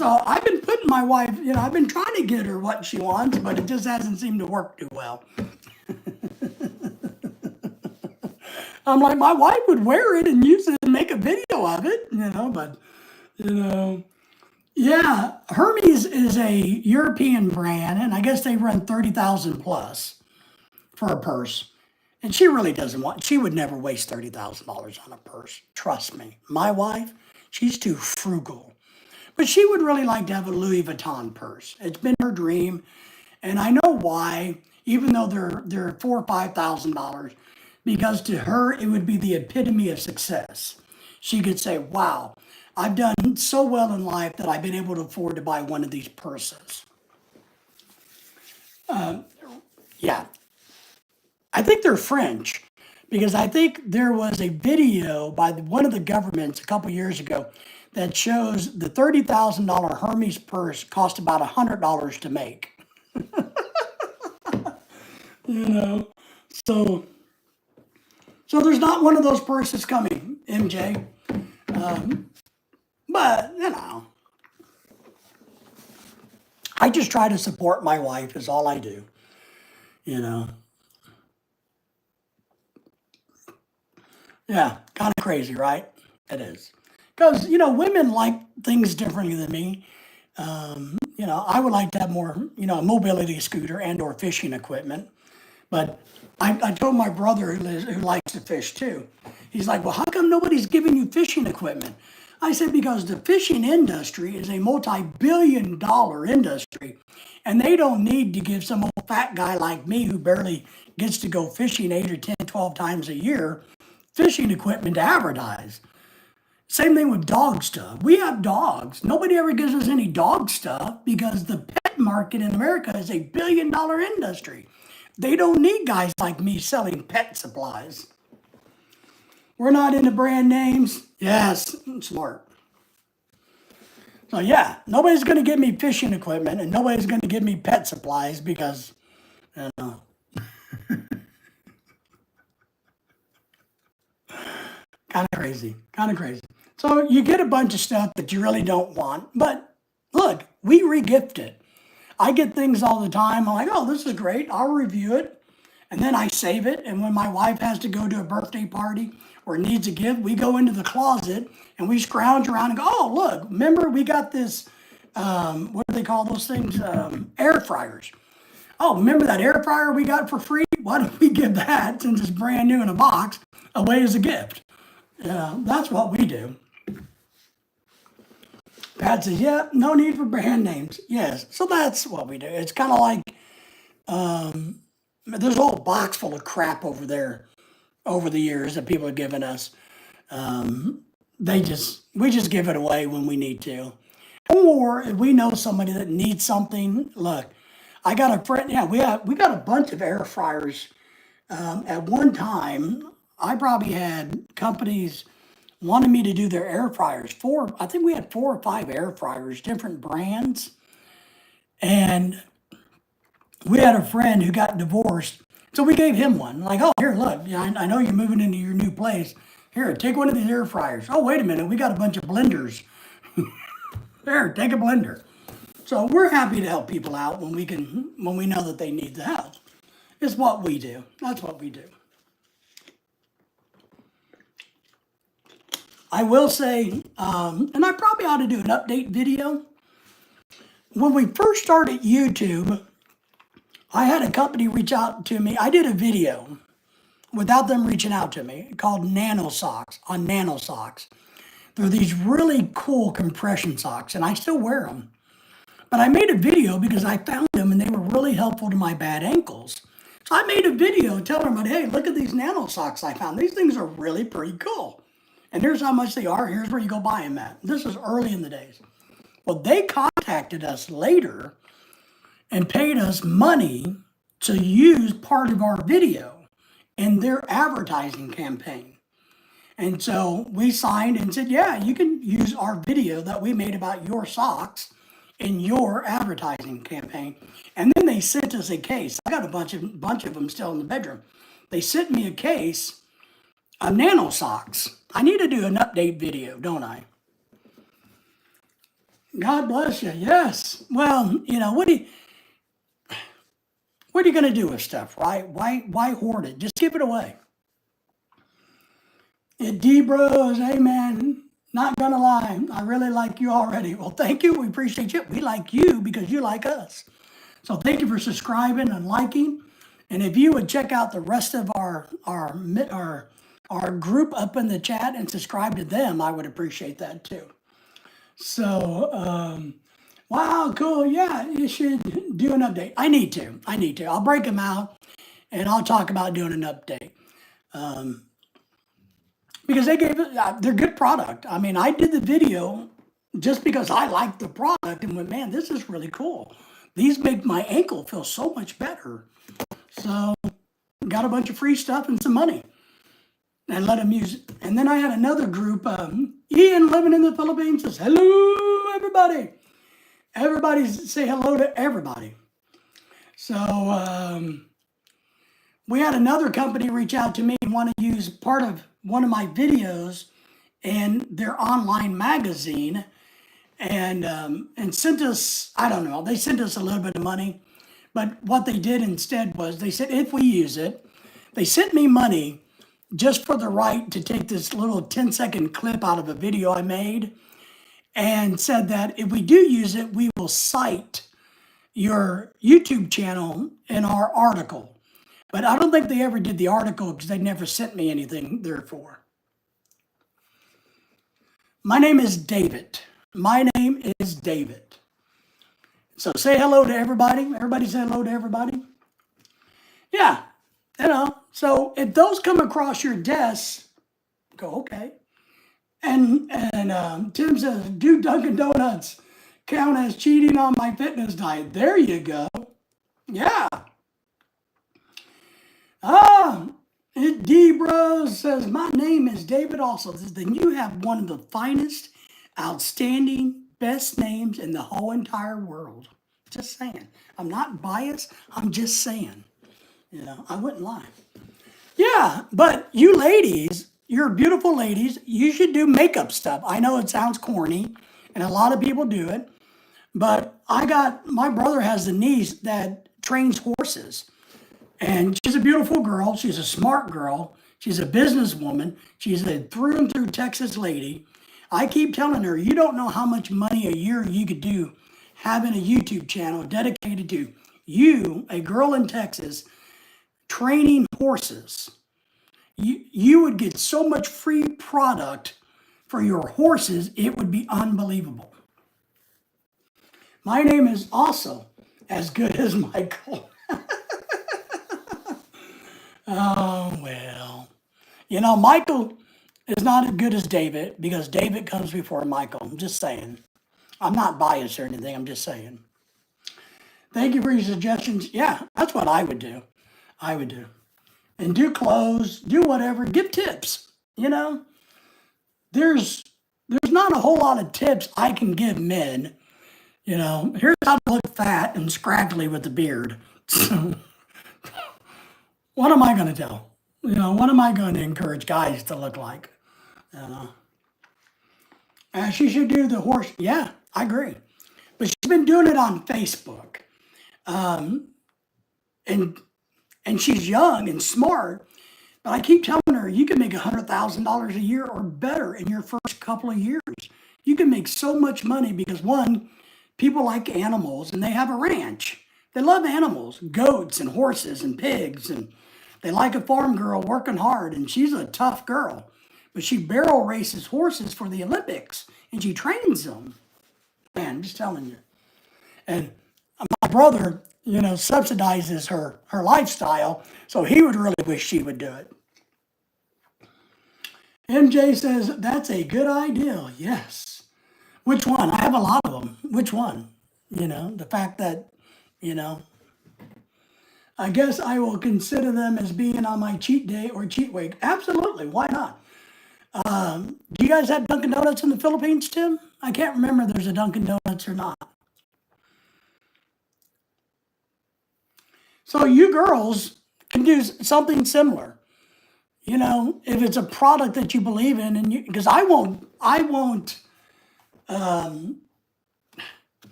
I've been putting my wife, I've been trying to get her what she wants, but it just hasn't seemed to work too well. I'm like, my wife would wear it and use it and make a video of it, yeah, Hermes is a European brand, and I guess they run 30,000 plus for a purse. And she really she would never waste $30,000 on a purse. Trust me. My wife, she's too frugal. But she would really like to have a Louis Vuitton purse. It's been her dream. And I know why, even though they're $4,000 or $5,000, because to her, it would be the epitome of success. She could say, wow, I've done so well in life that I've been able to afford to buy one of these purses. Yeah. I think they're French, Because I think there was a video by one of the governments a couple years ago that shows the $30,000 Hermes purse cost about $100 to make. You know, so so there's not one of those purses coming, MJ. But I just try to support my wife is all I do. You know, yeah, kind of crazy, right? It is. Because, women like things differently than me. I would like to have more, a mobility scooter and or fishing equipment. But I told my brother who likes to fish too. He's like, well, how come nobody's giving you fishing equipment? I said, because the fishing industry is a multi-billion-dollar industry, and they don't need to give some old fat guy like me who barely gets to go fishing 8 or 10, 12 times a year, fishing equipment to advertise. Same thing with dog stuff. We have dogs. Nobody ever gives us any dog stuff because the pet market in America is a billion-dollar industry. They don't need guys like me selling pet supplies. We're not into brand names. Yes, smart. So yeah, nobody's going to give me fishing equipment and nobody's going to give me pet supplies because, you know, kind of crazy, kind of crazy. So you get a bunch of stuff that you really don't want, but look, we regift it. I get things all the time. I'm like, oh, this is great. I'll review it. And then I save it. And when my wife has to go to a birthday party or needs a gift, we go into the closet and we scrounge around and go, oh, look, remember we got this, what do they call those things? Air fryers. Oh, remember that air fryer we got for free? Why don't we give that, since it's brand new in a box, away as a gift? That's what we do. Pat says, yeah, no need for brand names. Yes, so that's what we do. It's kind of like there's a whole box full of crap over there over the years that people have given us. We just give it away when we need to. Or if we know somebody that needs something, look, I got a friend, yeah, we got a bunch of air fryers. At one time, I probably had companies wanted me to do their air fryers. I think we had 4 or 5 air fryers, different brands. And we had a friend who got divorced. So we gave him one. Like, oh, here, look, I know you're moving into your new place. Here, take one of these air fryers. Oh, wait a minute, we got a bunch of blenders. There, take a blender. So we're happy to help people out when we know that they need the help. It's what we do. That's what we do. I will say, and I probably ought to do an update video. When we first started YouTube, I had a company reach out to me. I did a video without them reaching out to me called Nano Socks, on Nano Socks. They're these really cool compression socks, and I still wear them. But I made a video because I found them and they were really helpful to my bad ankles. So I made a video telling them, hey, look at these Nano Socks I found. These things are really pretty cool. And here's how much they are. Here's where you go buy them at. This is early in the days. Well, they contacted us later and paid us money to use part of our video in their advertising campaign. And so we signed and said, yeah, you can use our video that we made about your socks in your advertising campaign. And then they sent us a case. I got a bunch of them still in the bedroom. They sent me a case of Nano Socks. I need to do an update video, don't I? God bless you. Yes. Well, what are you going to do with stuff, right? Why hoard it? Just give it away. D-Bros, amen. Not gonna lie, I really like you already. Well, thank you. We appreciate you. We like you because you like us. So thank you for subscribing and liking. And if you would check out the rest of our group up in the chat and subscribe to them, I would appreciate that too. So, wow, cool. Yeah, you should do an update. I need to. I'll break them out and I'll talk about doing an update. Because they're good product. I mean, I did the video just because I liked the product and went, man, this is really cool. These make my ankle feel so much better. So got a bunch of free stuff and some money. and let them use it. And then I had another group, Ian living in the Philippines says, hello, everybody. Everybody say hello to everybody. So we had another company reach out to me and want to use part of one of my videos in their online magazine and sent us, I don't know, they sent us a little bit of money. But what they did instead was they said, if we use it, they sent me money just for the right to take this little 10-second clip out of a video I made and said that if we do use it, we will cite your YouTube channel in our article. But I don't think they ever did the article because they never sent me anything therefore. My name is David. My name is David. So say hello to everybody. Everybody say hello to everybody. Yeah, you know, so if those come across your desk, go, okay. And Tim says, do Dunkin' Donuts count as cheating on my fitness diet? There you go. Yeah. D Bros says, my name is David also. Says, then you have one of the finest, outstanding, best names in the whole entire world. Just saying. I'm not biased. I'm just saying. You know, I wouldn't lie. Yeah, but you ladies, you're beautiful ladies. You should do makeup stuff. I know it sounds corny, and a lot of people do it. But my brother has a niece that trains horses. And she's a beautiful girl. She's a smart girl. She's a businesswoman. She's a through and through Texas lady. I keep telling her, you don't know how much money a year you could do having a YouTube channel dedicated to you, a girl in Texas, training horses. You would get so much free product for your horses, it would be unbelievable. My name is also as good as Michael. Oh, well. You know, Michael is not as good as David because David comes before Michael. I'm just saying. I'm not biased or anything. I'm just saying. Thank you for your suggestions. Yeah, that's what I would do. I would do. And do clothes, do whatever, give tips. You know, there's not a whole lot of tips I can give men. You know, here's how to look fat and scraggly with the beard. So, what am I going to tell? You know, what am I going to encourage guys to look like? She should do the horse. Yeah, I agree. But she's been doing it on Facebook. And she's young and smart. But I keep telling her, you can make $100,000 a year or better in your first couple of years. You can make so much money because, one, people like animals and they have a ranch. They love animals, goats and horses and pigs, and they like a farm girl working hard, and she's a tough girl. But she barrel races horses for the Olympics, and she trains them. Man, I'm just telling you. And my brother, you know, subsidizes her lifestyle, so he would really wish she would do it. MJ says, that's a good idea. Yes. Which one? I have a lot of them. Which one? You know, the fact that, you know, I guess I will consider them as being on my cheat day or cheat week. Absolutely. Why not? Do you guys have Dunkin' Donuts in the Philippines, Tim? I can't remember if there's a Dunkin' Donuts or not. So you girls can do something similar. You know, if it's a product that you believe in, and because I won't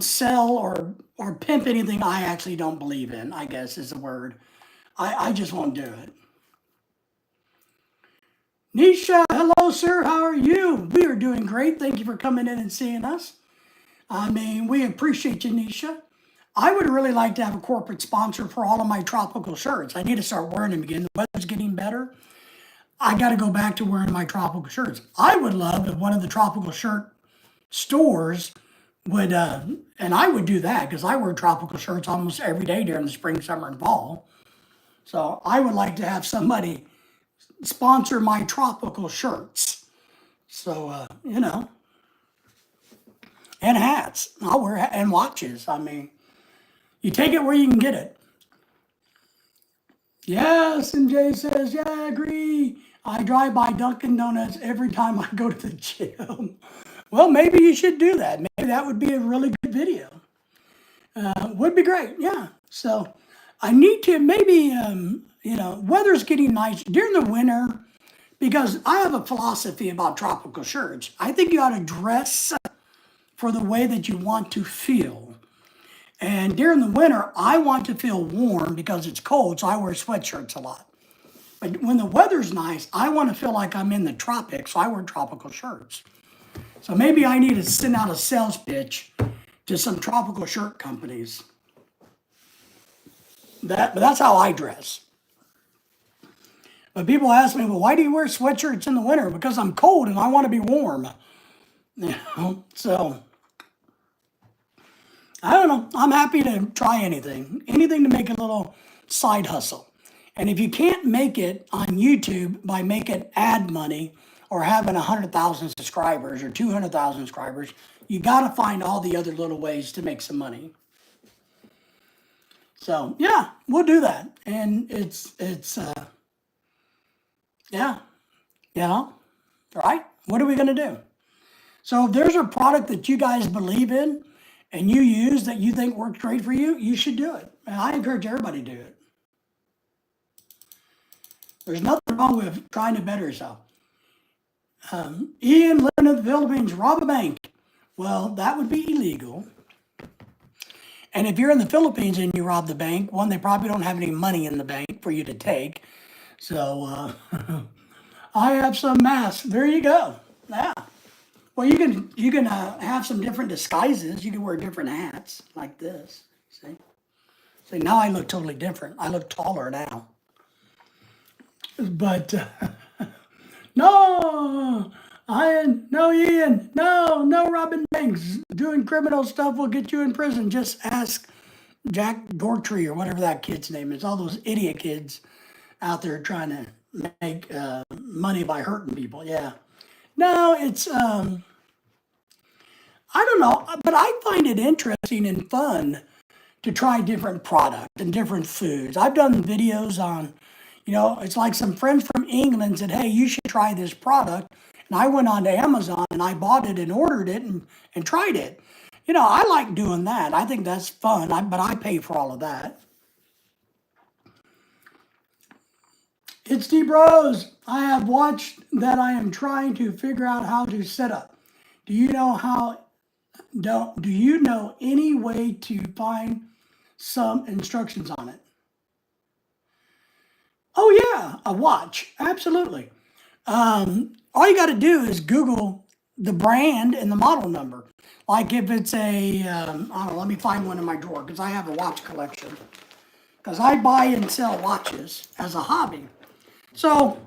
sell or pimp anything I actually don't believe in, I guess is the word. I just won't do it. Nisha, hello, sir. How are you? We are doing great. Thank you for coming in and seeing us. I mean, we appreciate you, Nisha. I would really like to have a corporate sponsor for all of my tropical shirts. I need to start wearing them again. The weather's getting better. I got to go back to wearing my tropical shirts. I would love if one of the tropical shirt stores would, and I would do that because I wear tropical shirts almost every day during the spring, summer, and fall. So I would like to have somebody sponsor my tropical shirts. So, you know, and hats. I'll wear and watches. I mean, you take it where you can get it. Yes, and Jay says, yeah, I agree. I drive by Dunkin' Donuts every time I go to the gym. Well, maybe you should do that. Maybe that would be a really good video. Would be great, yeah. So I need to maybe, weather's getting nice during the winter because I have a philosophy about tropical shirts. I think you ought to dress for the way that you want to feel. And during the winter, I want to feel warm because it's cold, so I wear sweatshirts a lot. But when the weather's nice, I want to feel like I'm in the tropics, so I wear tropical shirts. So maybe I need to send out a sales pitch to some tropical shirt companies. But that's how I dress. But people ask me, well, why do you wear sweatshirts in the winter? Because I'm cold and I want to be warm. So I don't know. I'm happy to try anything to make a little side hustle. And if you can't make it on YouTube by making ad money or having 100,000 subscribers or 200,000 subscribers, you got to find all the other little ways to make some money. So yeah, we'll do that. And yeah, right? What are we going to do? So if there's a product that you guys believe in and you use that you think works great for you, you should do it. And I encourage everybody to do it. There's nothing wrong with trying to better yourself. Ian, living in the Philippines, rob a bank. Well, that would be illegal. And if you're in the Philippines and you rob the bank, one, they probably don't have any money in the bank for you to take. So I have some masks. There you go. Yeah. Well, you can have some different disguises. You can wear different hats like this. See, now I look totally different. I look taller now. But no, Ian, no robbing banks. Doing criminal stuff will get you in prison. Just ask Jack Dortree or whatever that kid's name is. All those idiot kids out there trying to make money by hurting people. Yeah. No, it's I don't know, but I find it interesting and fun to try different products and different foods. I've done videos on, it's like some friends from England said, hey, you should try this product. And I went on to Amazon and I bought it and ordered it and tried it. I like doing that. I think that's fun, but I pay for all of that. It's Steve Rose. I have watched that I am trying to figure out how to set up. Do you know any way to find some instructions on it? Oh yeah, a watch, absolutely. All you got to do is Google the brand and the model number. Like if it's I don't know, let me find one in my drawer because I have a watch collection. Because I buy and sell watches as a hobby. So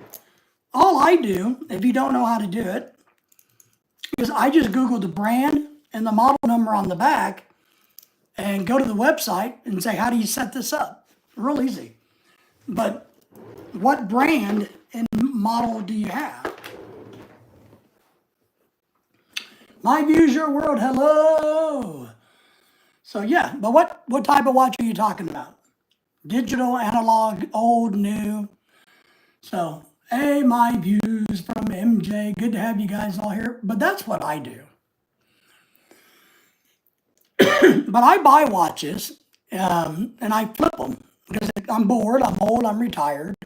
all I do, if you don't know how to do it, is I just Google the brand and the model number on the back and go to the website and say, how do you set this up? Real easy. But what brand and model do you have? My Views Your World, hello. So yeah, but what type of watch are you talking about? Digital, analog, old, new? So, hey, My Views from MJ. Good to have you guys all here. But that's what I do. But I buy watches and I flip them because I'm bored, I'm old, I'm retired.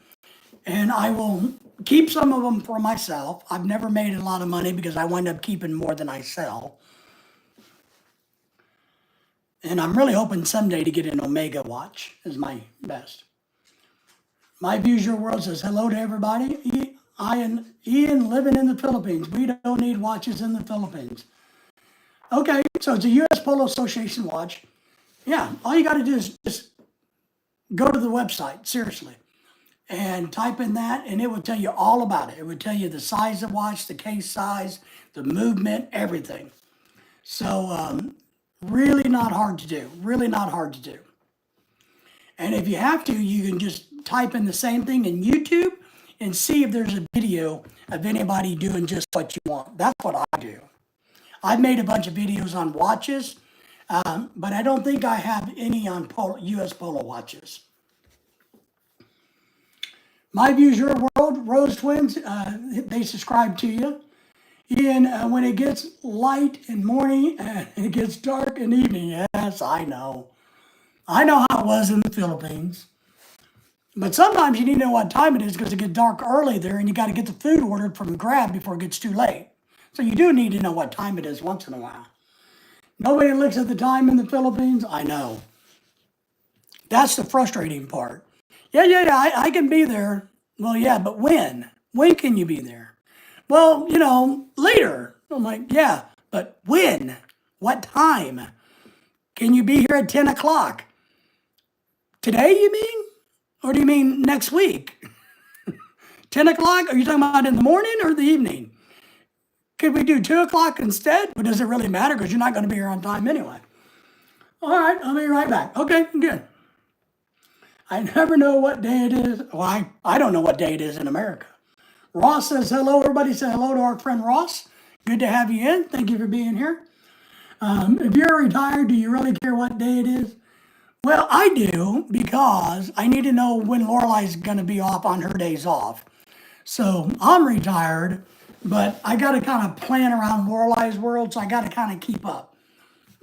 And I will keep some of them for myself. I've never made a lot of money because I wind up keeping more than I sell. And I'm really hoping someday to get an Omega watch is my best. My Views Your World says, hello to everybody. Ian living in the Philippines. We don't need watches in the Philippines. Okay, so it's a U.S. Polo Association watch. Yeah, all you got to do is just go to the website, seriously, and type in that, and it will tell you all about it. It would tell you the size of the watch, the case size, the movement, everything. So really not hard to do, really not hard to do. And if you have to, you can just type in the same thing in YouTube and see if there's a video of anybody doing just what you want. That's what I do. I've made a bunch of videos on watches, but I don't think I have any on U.S. Polo watches. My View's Your World, Rose Twins, they subscribe to you. Ian, when it gets light in morning and it gets dark in evening, yes, I know. I know how it was in the Philippines. But sometimes you need to know what time it is because it gets dark early there and you got to get the food ordered from Grab before it gets too late. So you do need to know what time it is once in a while. Nobody looks at the time in the Philippines? I know. That's the frustrating part. Yeah, I can be there. Well, yeah, but when? When can you be there? Well, later. I'm like, yeah, but when? What time? Can you be here at 10 o'clock? Today, you mean? Or do you mean next week? 10 o'clock? Are you talking about in the morning or the evening? Could we do 2 o'clock instead? But does it really matter because you're not going to be here on time anyway? All right, I'll be right back. Okay, good. I never know what day it is. Well, I don't know what day it is in America. Ross says hello. Everybody say hello to our friend Ross. Good to have you in. Thank you for being here. If you're retired, do you really care what day it is? Well, I do because I need to know when Lorelai's going to be off on her days off. So I'm retired, but I got to kind of plan around Lorelai's world, so I got to kind of keep up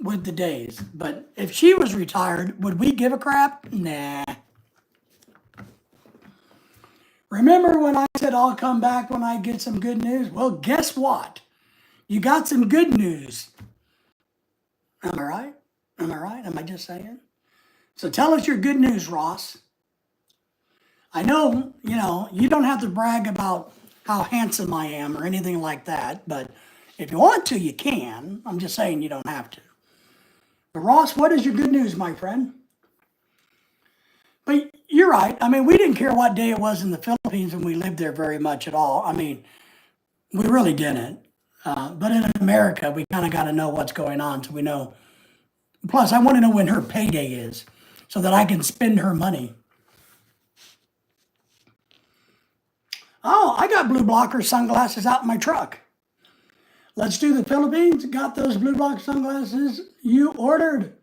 with the days. But if she was retired, would we give a crap? Nah. Remember when I said I'll come back when I get some good news? Well, guess what? You got some good news. Am I right? Am I right? Am I just saying? So tell us your good news, Ross. I know, you don't have to brag about how handsome I am or anything like that, but if you want to, you can. I'm just saying you don't have to. But Ross, what is your good news, my friend? But you're right. I mean, we didn't care what day it was in the Philippines when we lived there very much at all. I mean, we really didn't. But in America, we kind of got to know what's going on so we know. Plus, I want to know when her payday is so that I can spend her money. Oh, I got blue blocker sunglasses out in my truck. Let's do the Philippines. Got those blue blocker sunglasses you ordered.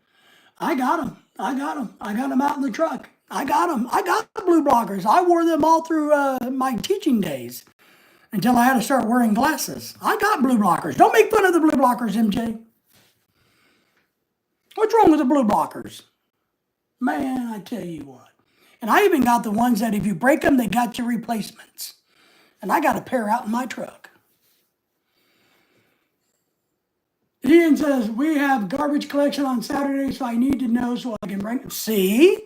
I got them. I got them out in the truck. I got them. I got the blue blockers. I wore them all through my teaching days until I had to start wearing glasses. I got blue blockers. Don't make fun of the blue blockers, MJ. What's wrong with the blue blockers? Man, I tell you what. And I even got the ones that if you break them, they got your replacements. And I got a pair out in my truck. Ian says, we have garbage collection on Saturday, so I need to know so I can bring them. See,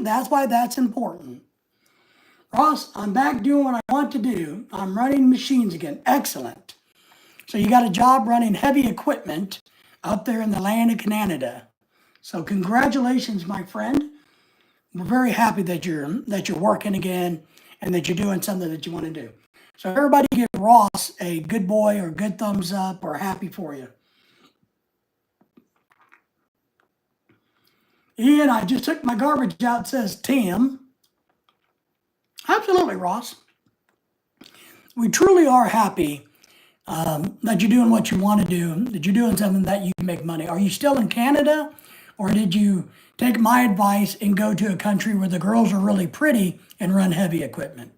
that's why that's important. Ross, I'm back doing what I want to do. I'm running machines again. Excellent. So you got a job running heavy equipment up there in the land of Canada. So congratulations, my friend. We're very happy that you're working again and that you're doing something that you want to do. So everybody give Ross a good boy or good thumbs up or happy for you. Ian, I just took my garbage out, says Tim. Absolutely, Ross. We truly are happy that you're doing what you want to do, that you're doing something that you can make money. Are you still in Canada, or did you take my advice and go to a country where the girls are really pretty and run heavy equipment?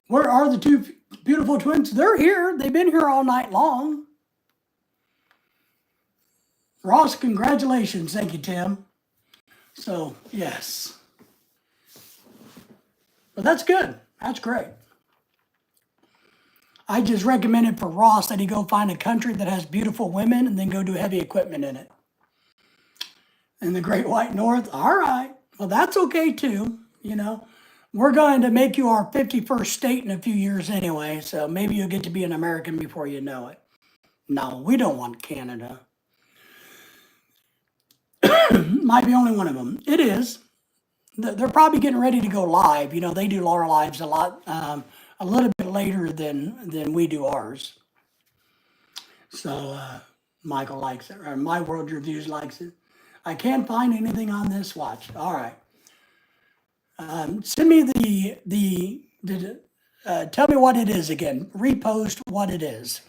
Where are the two beautiful twins? They're here. They've been here all night long. Ross, congratulations. Thank you, Tim. So, yes. But that's good. That's great. I just recommended for Ross that he go find a country that has beautiful women and then go do heavy equipment in it. In the Great White North, all right. Well, that's okay too, We're going to make you our 51st state in a few years anyway, so maybe you'll get to be an American before you know it. No, we don't want Canada. Might be only one of them. It is. They're probably getting ready to go live. They do our lives a little bit later than we do ours. So Michael likes it, or My World Reviews likes it. I can't find anything on this watch. All right. Send me tell me what it is again. Repost what it is.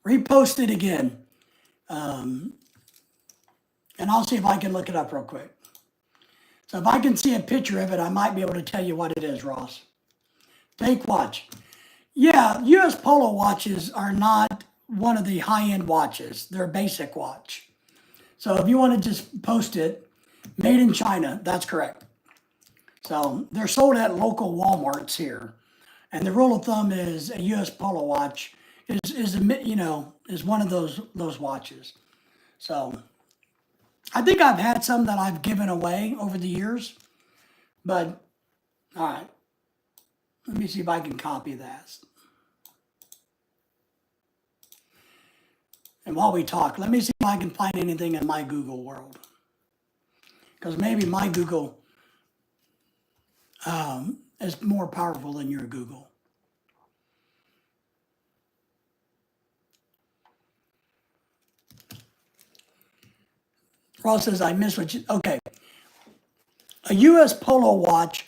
Repost it again. And I'll see if I can look it up real quick. So if I can see a picture of it, I might be able to tell you what it is, Ross. Fake watch. Yeah, US Polo watches are not one of the high-end watches. They're a basic watch. So if you want to just post it, made in China, that's correct. So they're sold at local Walmarts here. And the rule of thumb is a US Polo watch is one of those watches. So I think I've had some that I've given away over the years. But all right, let me see if I can copy that. And while we talk, let me see if I can find anything in my Google world. Because maybe my Google is more powerful than your Google. Ross says, I missed what you, okay. A US Polo watch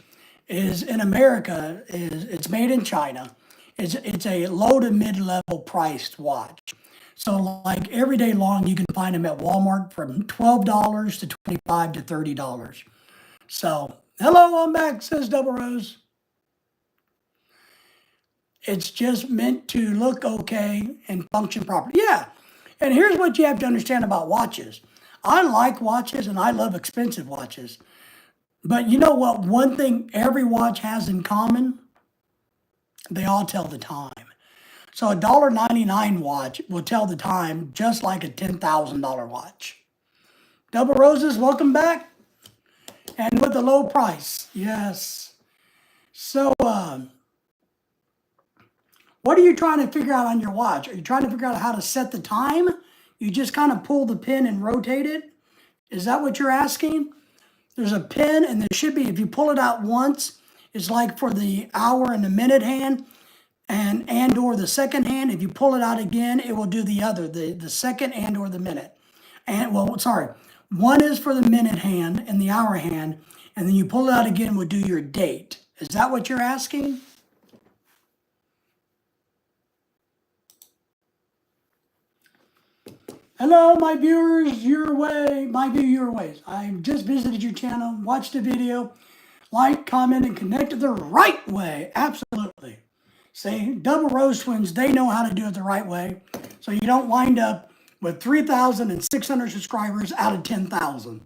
is in America, it's made in China. It's a low to mid-level priced watch. So like every day long, you can find them at Walmart from $12 to $25 to $30. So, hello, I'm back, says Double Rose. It's just meant to look okay and function properly. Yeah, and here's what you have to understand about watches. I like watches and I love expensive watches. But you know what? One thing every watch has in common, they all tell the time. So a $1.99 watch will tell the time just like a $10,000 watch. Double Roses, welcome back. And with a low price, yes. So, what are you trying to figure out on your watch? Are you trying to figure out how to set the time? You just kind of pull the pin and rotate it? Is that what you're asking? There's a pin, and there should be, if you pull it out once, it's like for the hour and the minute hand, and or the second hand. If you pull it out again, it will do the other, the second and or the minute. And well, sorry, one is for the minute hand and the hour hand, and then you pull it out again, will do your date. Is that what you're asking? Hello, my viewers, your way, my view, your ways. I just visited your channel, watched the video, like, comment, and connect the right way. Absolutely. See, Double Rose Twins, they know how to do it the right way. So you don't wind up with 3,600 subscribers out of 10,000.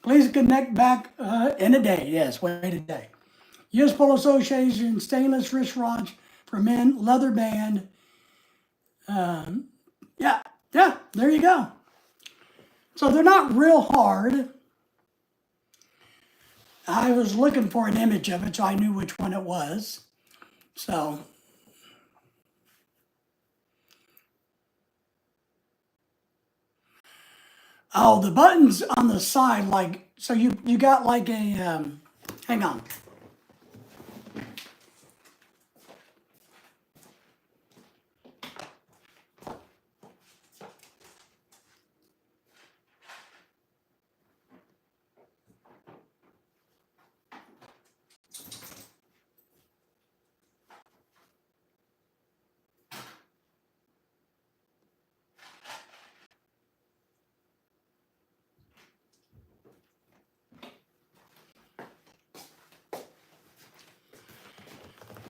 Please connect back in a day. Yes, wait a day. US Polo Association, stainless wrist watch for men, leather band. Yeah, there you go. So they're not real hard. I was looking for an image of it so I knew which one it was. So, oh, the buttons on the side, like, so you got like a, hang on.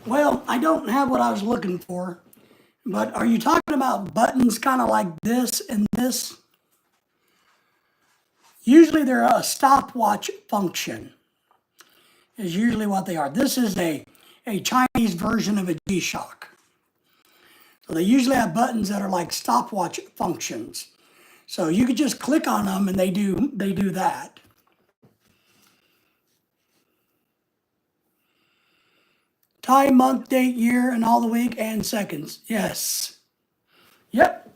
Well, I don't have what I was looking for, but are you talking about buttons kind of like this and this? Usually they're a stopwatch function, is usually what they are. This is a Chinese version of a G-Shock. So they usually have buttons that are like stopwatch functions. So you could just click on them and they do that. Time, month, date, year, and all the week and seconds. Yes. Yep.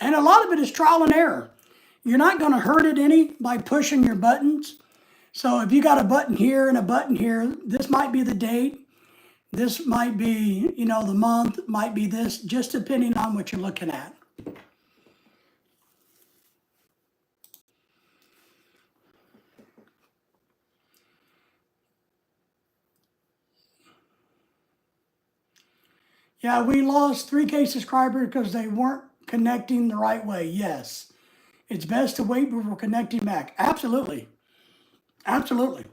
And a lot of it is trial and error. You're not going to hurt it any by pushing your buttons. So if you got a button here and a button here, this might be the date. This might be, the month, might be this, just depending on what you're looking at. Yeah, we lost 3K subscribers because they weren't connecting the right way, yes. It's best to wait before connecting back. Absolutely. Absolutely.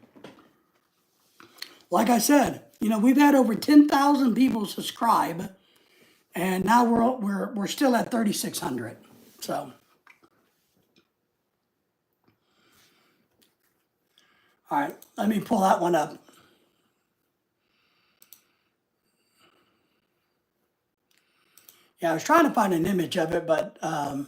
Like I said, we've had over 10,000 people subscribe, and now we're still at 3,600. So, all right, let me pull that one up. Yeah, I was trying to find an image of it, but yeah,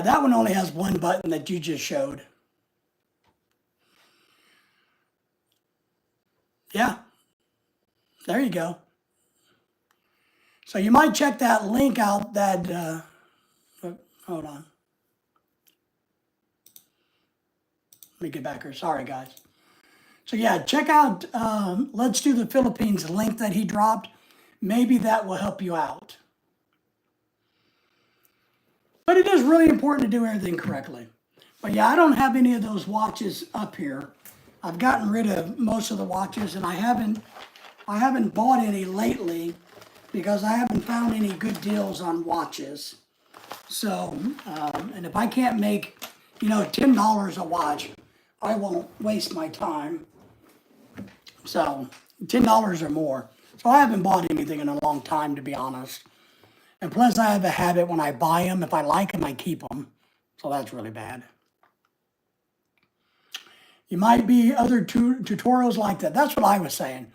that one only has one button that you just showed. Yeah, there you go. So you might check that link out hold on. Let me get back here. Sorry, guys. So yeah, check out Let's Do the Philippines link that he dropped. Maybe that will help you out. But it is really important to do everything correctly. But yeah, I don't have any of those watches up here. I've gotten rid of most of the watches, and I haven't bought any lately because I haven't found any good deals on watches. So, and if I can't make, $10 a watch, I won't waste my time. So, $10 or more. So I haven't bought anything in a long time, to be honest. And plus, I have a habit when I buy them, if I like them, I keep them. So that's really bad. You might be other tutorials like that. That's what I was saying.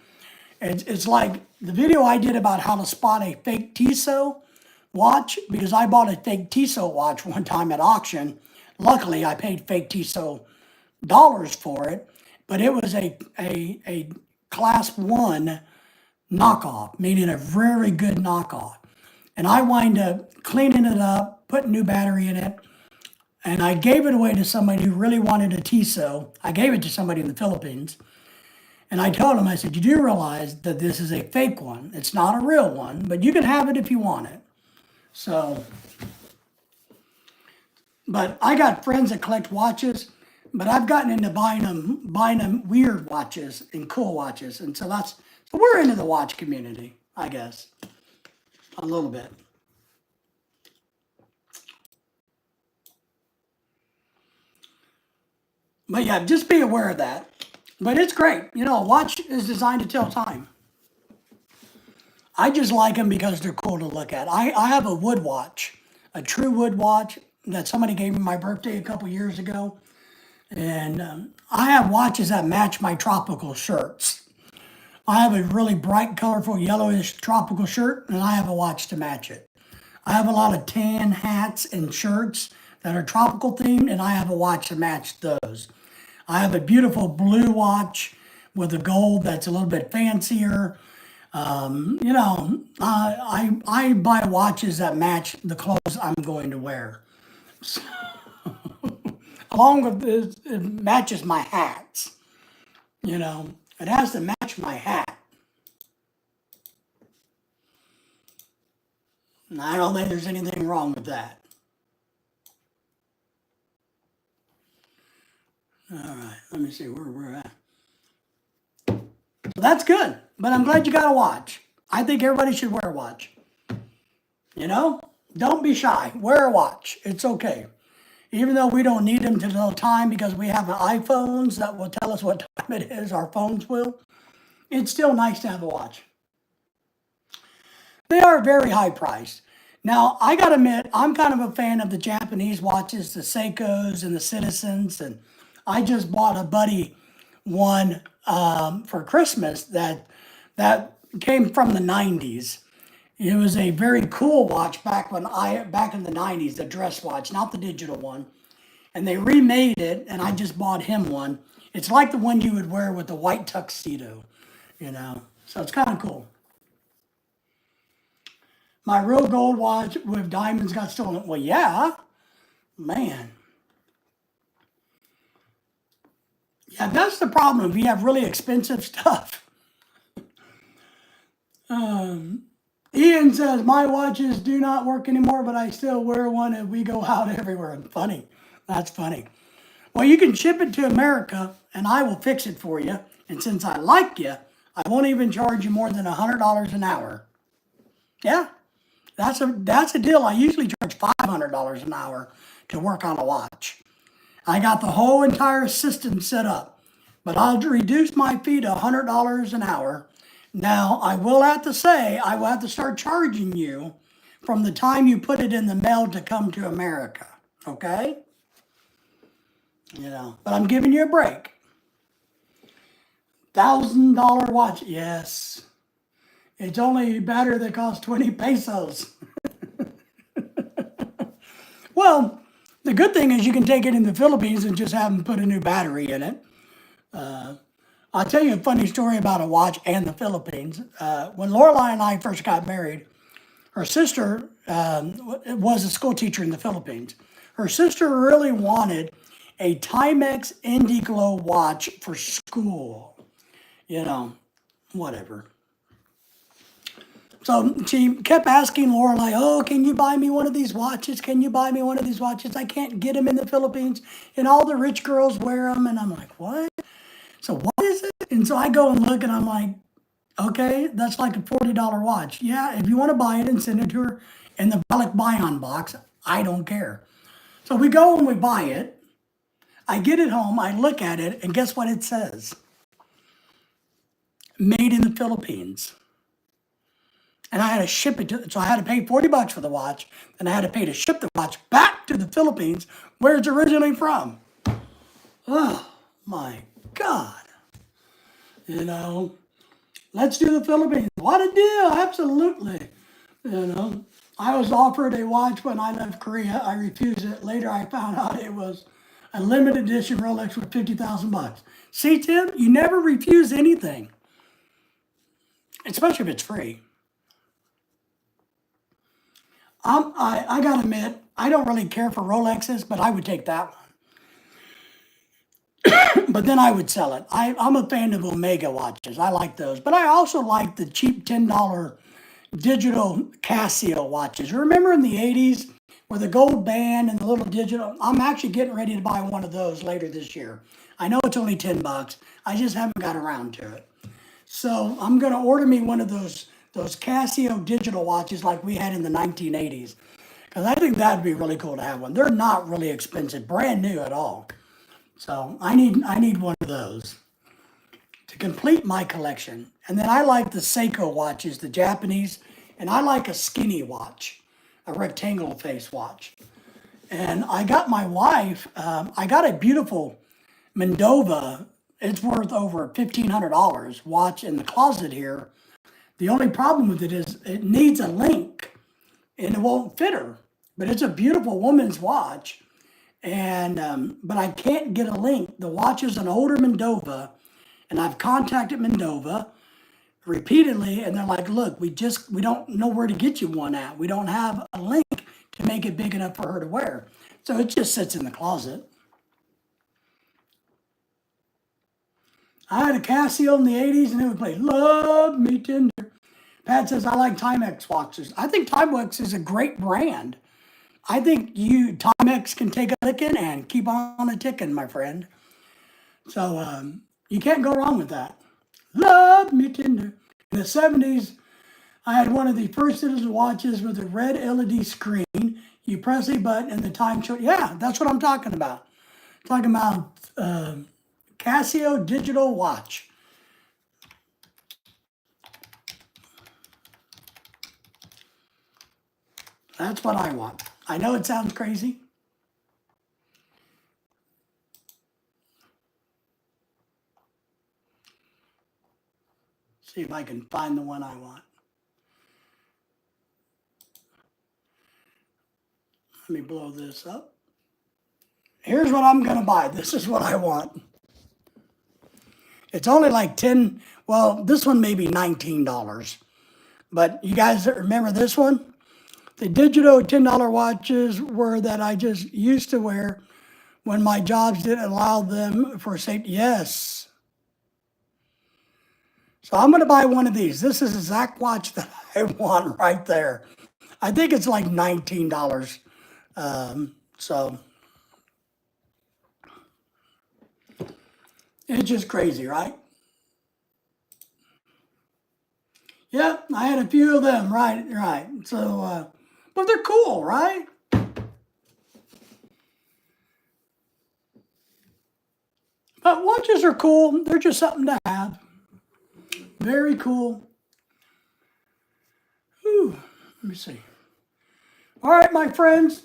It's like the video I did about how to spot a fake Tissot watch, because I bought a fake Tissot watch one time at auction. Luckily, I paid fake Tissot dollars for it, but it was a class 1 knockoff, meaning a very good knockoff. And I wind up cleaning it up, putting new battery in it, and I gave it away to somebody who really wanted a Tissot. I gave it to somebody in the Philippines. And I told him, I said, you do realize that this is a fake one. It's not a real one, but you can have it if you want it. So, but I got friends that collect watches, but I've gotten into buying them weird watches and cool watches. And so we're into the watch community, I guess, a little bit. But yeah, just be aware of that. But it's great. A watch is designed to tell time. I just like them because they're cool to look at. I have a wood watch, a true wood watch that somebody gave me my birthday a couple years ago. And I have watches that match my tropical shirts. I have a really bright, colorful, yellowish tropical shirt, and I have a watch to match it. I have a lot of tan hats and shirts that are tropical themed, and I have a watch to match those. I have a beautiful blue watch with a gold that's a little bit fancier. I buy watches that match the clothes I'm going to wear. So, along with this, it matches my hats. It has to match my hat. And I don't think there's anything wrong with that. All right, let me see where we're at. So that's good, but I'm glad you got a watch. I think everybody should wear a watch. Don't be shy. Wear a watch. It's okay. Even though we don't need them to tell time because we have iPhones that will tell us what time it is, our phones will. It's still nice to have a watch. They are very high priced. Now, I got to admit, I'm kind of a fan of the Japanese watches, the Seikos and the Citizens, and I just bought a buddy one for Christmas that came from the 90s. It was a very cool watch back in the 90s, the dress watch, not the digital one. And they remade it, and I just bought him one. It's like the one you would wear with the white tuxedo, So it's kind of cool. My real gold watch with diamonds got stolen. Well, yeah, man. Yeah, that's the problem. If you have really expensive stuff. Ian says, my watches do not work anymore, but I still wear one and we go out everywhere. Funny. That's funny. Well, you can ship it to America and I will fix it for you. And since I like you, I won't even charge you more than $100 an hour. Yeah, that's a deal. I usually charge $500 an hour to work on a watch. I got the whole entire system set up, but I'll reduce my fee to $100 an hour. Now, I will have to say, I will have to start charging you from the time you put it in the mail to come to America, okay? But I'm giving you a break. $1,000 watch, yes. It's only a battery that costs 20 pesos. Well, the good thing is you can take it in the Philippines and just have them put a new battery in it. I'll tell you a funny story about a watch and the Philippines. When Lorelai and I first got married, her sister was a school teacher in the Philippines. Her sister really wanted a Timex Indiglo watch for school. Whatever. So she kept asking Lorelai, oh, can you buy me one of these watches? Can you buy me one of these watches? I can't get them in the Philippines, and all the rich girls wear them. And I'm like, what? So what is it? And so I go and look, and I'm like, okay, that's like a $40 watch. Yeah, if you want to buy it and send it to her in the Balik Buy-On box, I don't care. So we go and we buy it. I get it home, I look at it, and guess what it says? Made in the Philippines. And I had to ship it so I had to pay $40 for the watch, and I had to pay to ship the watch back to the Philippines where it's originally from. Oh my God. Let's do the Philippines. What a deal, absolutely. I was offered a watch when I left Korea. I refused it. Later I found out it was a limited edition Rolex with 50,000 bucks. See, Tim, you never refuse anything, especially if it's free. I gotta admit, I don't really care for Rolexes, but I would take that one. But then I would sell it. I'm a fan of Omega watches. I like those. But I also like the cheap $10 digital Casio watches. Remember in the 80s with the gold band and the little digital? I'm actually getting ready to buy one of those later this year. I know it's only 10 bucks. I just haven't got around to it. So I'm going to order me one of those Casio digital watches like we had in the 1980s. Because I think that'd be really cool to have one. They're not really expensive, brand new at all. So I need one of those to complete my collection. And then I like the Seiko watches, the Japanese, and I like a skinny watch, a rectangle face watch. And I got my wife, I got a beautiful Mendova. It's worth over $1,500 watch in the closet here. The only problem with it is it needs a link and it won't fit her. But it's a beautiful woman's watch. And but I can't get a link. The watch is an older Mendova, and I've contacted Mendova repeatedly, and they're like, look, we don't know where to get you one at. We don't have a link to make it big enough for her to wear. So it just sits in the closet. I had a Casio in the 80s, and it would play Love Me Tender. Pat says, I like Timex watches. I think Timex is a great brand. I think Timex can take a licking and keep on a ticking, my friend. So you can't go wrong with that. Love me tender. In the 70s, I had one of the first digital watches with a red LED screen. You press a button and the time show. Yeah, that's what I'm talking about. I'm talking about Casio digital watch. That's what I want. I know it sounds crazy. See if I can find the one I want. Let me blow this up. Here's what I'm going to buy. This is what I want. It's only like 10, well, this one may be $19. But you guys remember this one? The digital $10 watches were that I just used to wear when my jobs didn't allow them for safety. Yes. So I'm going to buy one of these. This is the exact watch that I want right there. I think it's like $19. So it's just crazy, right? I had a few of them, right. So, but they're cool, right? But watches are cool. They're just something to have. Very cool. Whew. Let me see. All right, my friends.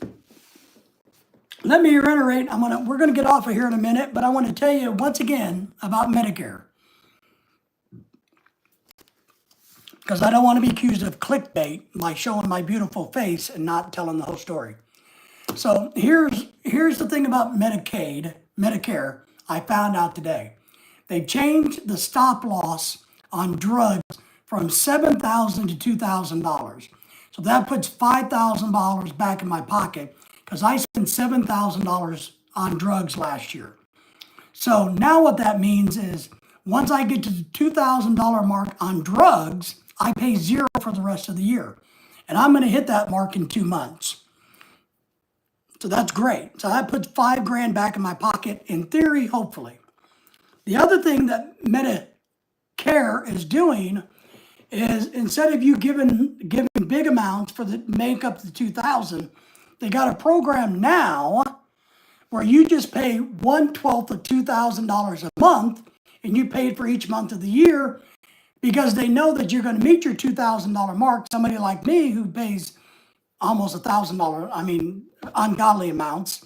Let me reiterate. We're gonna get off of here in a minute, but I want to tell you once again about Medicare, because I don't want to be accused of clickbait by showing my beautiful face and not telling the whole story. So here's the thing about Medicare. I found out today. They've changed the stop loss on drugs from $7,000 to $2,000. So that puts $5,000 back in my pocket because I spent $7,000 on drugs last year. So now what that means is once I get to the $2,000 mark on drugs, I pay zero for the rest of the year. And I'm going to hit that mark in 2 months. So that's great. So that puts $5,000 back in my pocket, in theory, hopefully. The other thing that Medicare is doing is instead of you giving big amounts for the make up the 2,000, they got a program now where you just pay 1/12 of $2,000 a month, and you pay it for each month of the year because they know that you're going to meet your $2,000 mark. Somebody like me who pays almost $1,000, ungodly amounts.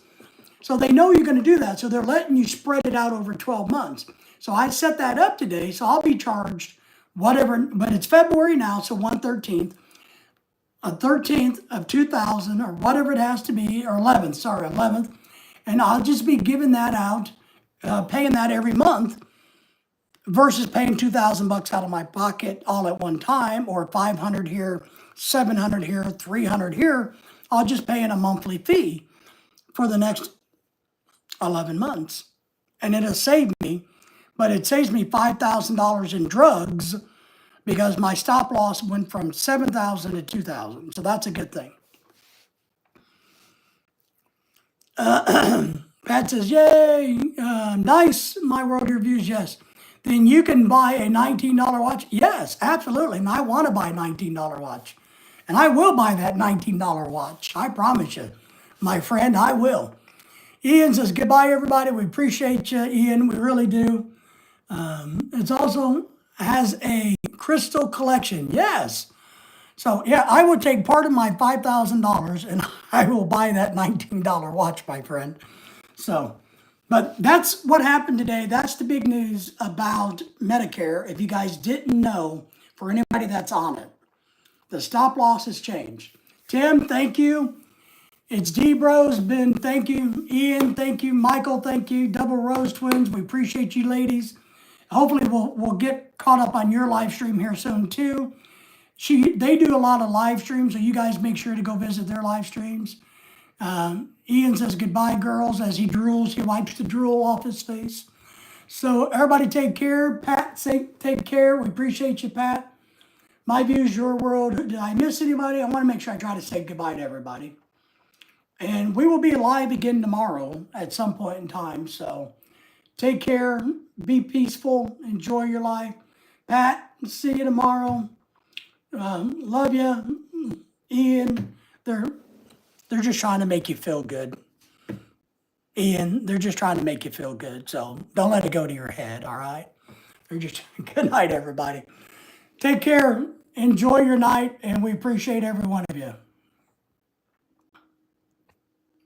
So they know you're going to do that. So they're letting you spread it out over 12 months. So I set that up today. So I'll be charged whatever, but it's February now. So 1/13th, a 13th of 2,000 or whatever it has to be, or 11th. And I'll just be giving that out, paying that every month versus paying $2,000 out of my pocket all at one time, or 500 here, 700 here, 300 here. I'll just pay in a monthly fee for the next 11 months. And it'll save me, but it saves me $5,000 in drugs because my stop loss went from 7,000 to 2,000. So that's a good thing. Pat says, yay, nice, my world reviews, yes. Then you can buy a $19 watch. Yes, absolutely. And I want to buy a $19 watch. And I will buy that $19 watch. I promise you, my friend, I will. Ian says, goodbye, everybody. We appreciate you, Ian. We really do. It also has a crystal collection. Yes. So, yeah, I would take part of my $5,000 and I will buy that $19 watch, my friend. So, but that's what happened today. That's the big news about Medicare. If you guys didn't know, for anybody that's on it, the stop loss has changed. Tim, thank you. It's D-Bros, Ben, thank you. Ian, thank you. Michael, thank you. Double Rose Twins, we appreciate you ladies. Hopefully we'll get caught up on your live stream here soon too. They do a lot of live streams, so you guys make sure to go visit their live streams. Ian says, goodbye, girls, as he drools. He wipes the drool off his face. So everybody take care. Pat, take care. We appreciate you, Pat. My views, your world. Did I miss anybody? I want to make sure I try to say goodbye to everybody. And we will be live again tomorrow at some point in time. So take care. Be peaceful. Enjoy your life. Pat, see you tomorrow. Love you. Ian, they're just trying to make you feel good. Ian, they're just trying to make you feel good. So don't let it go to your head, all right? Good night, everybody. Take care. Enjoy your night, and we appreciate every one of you.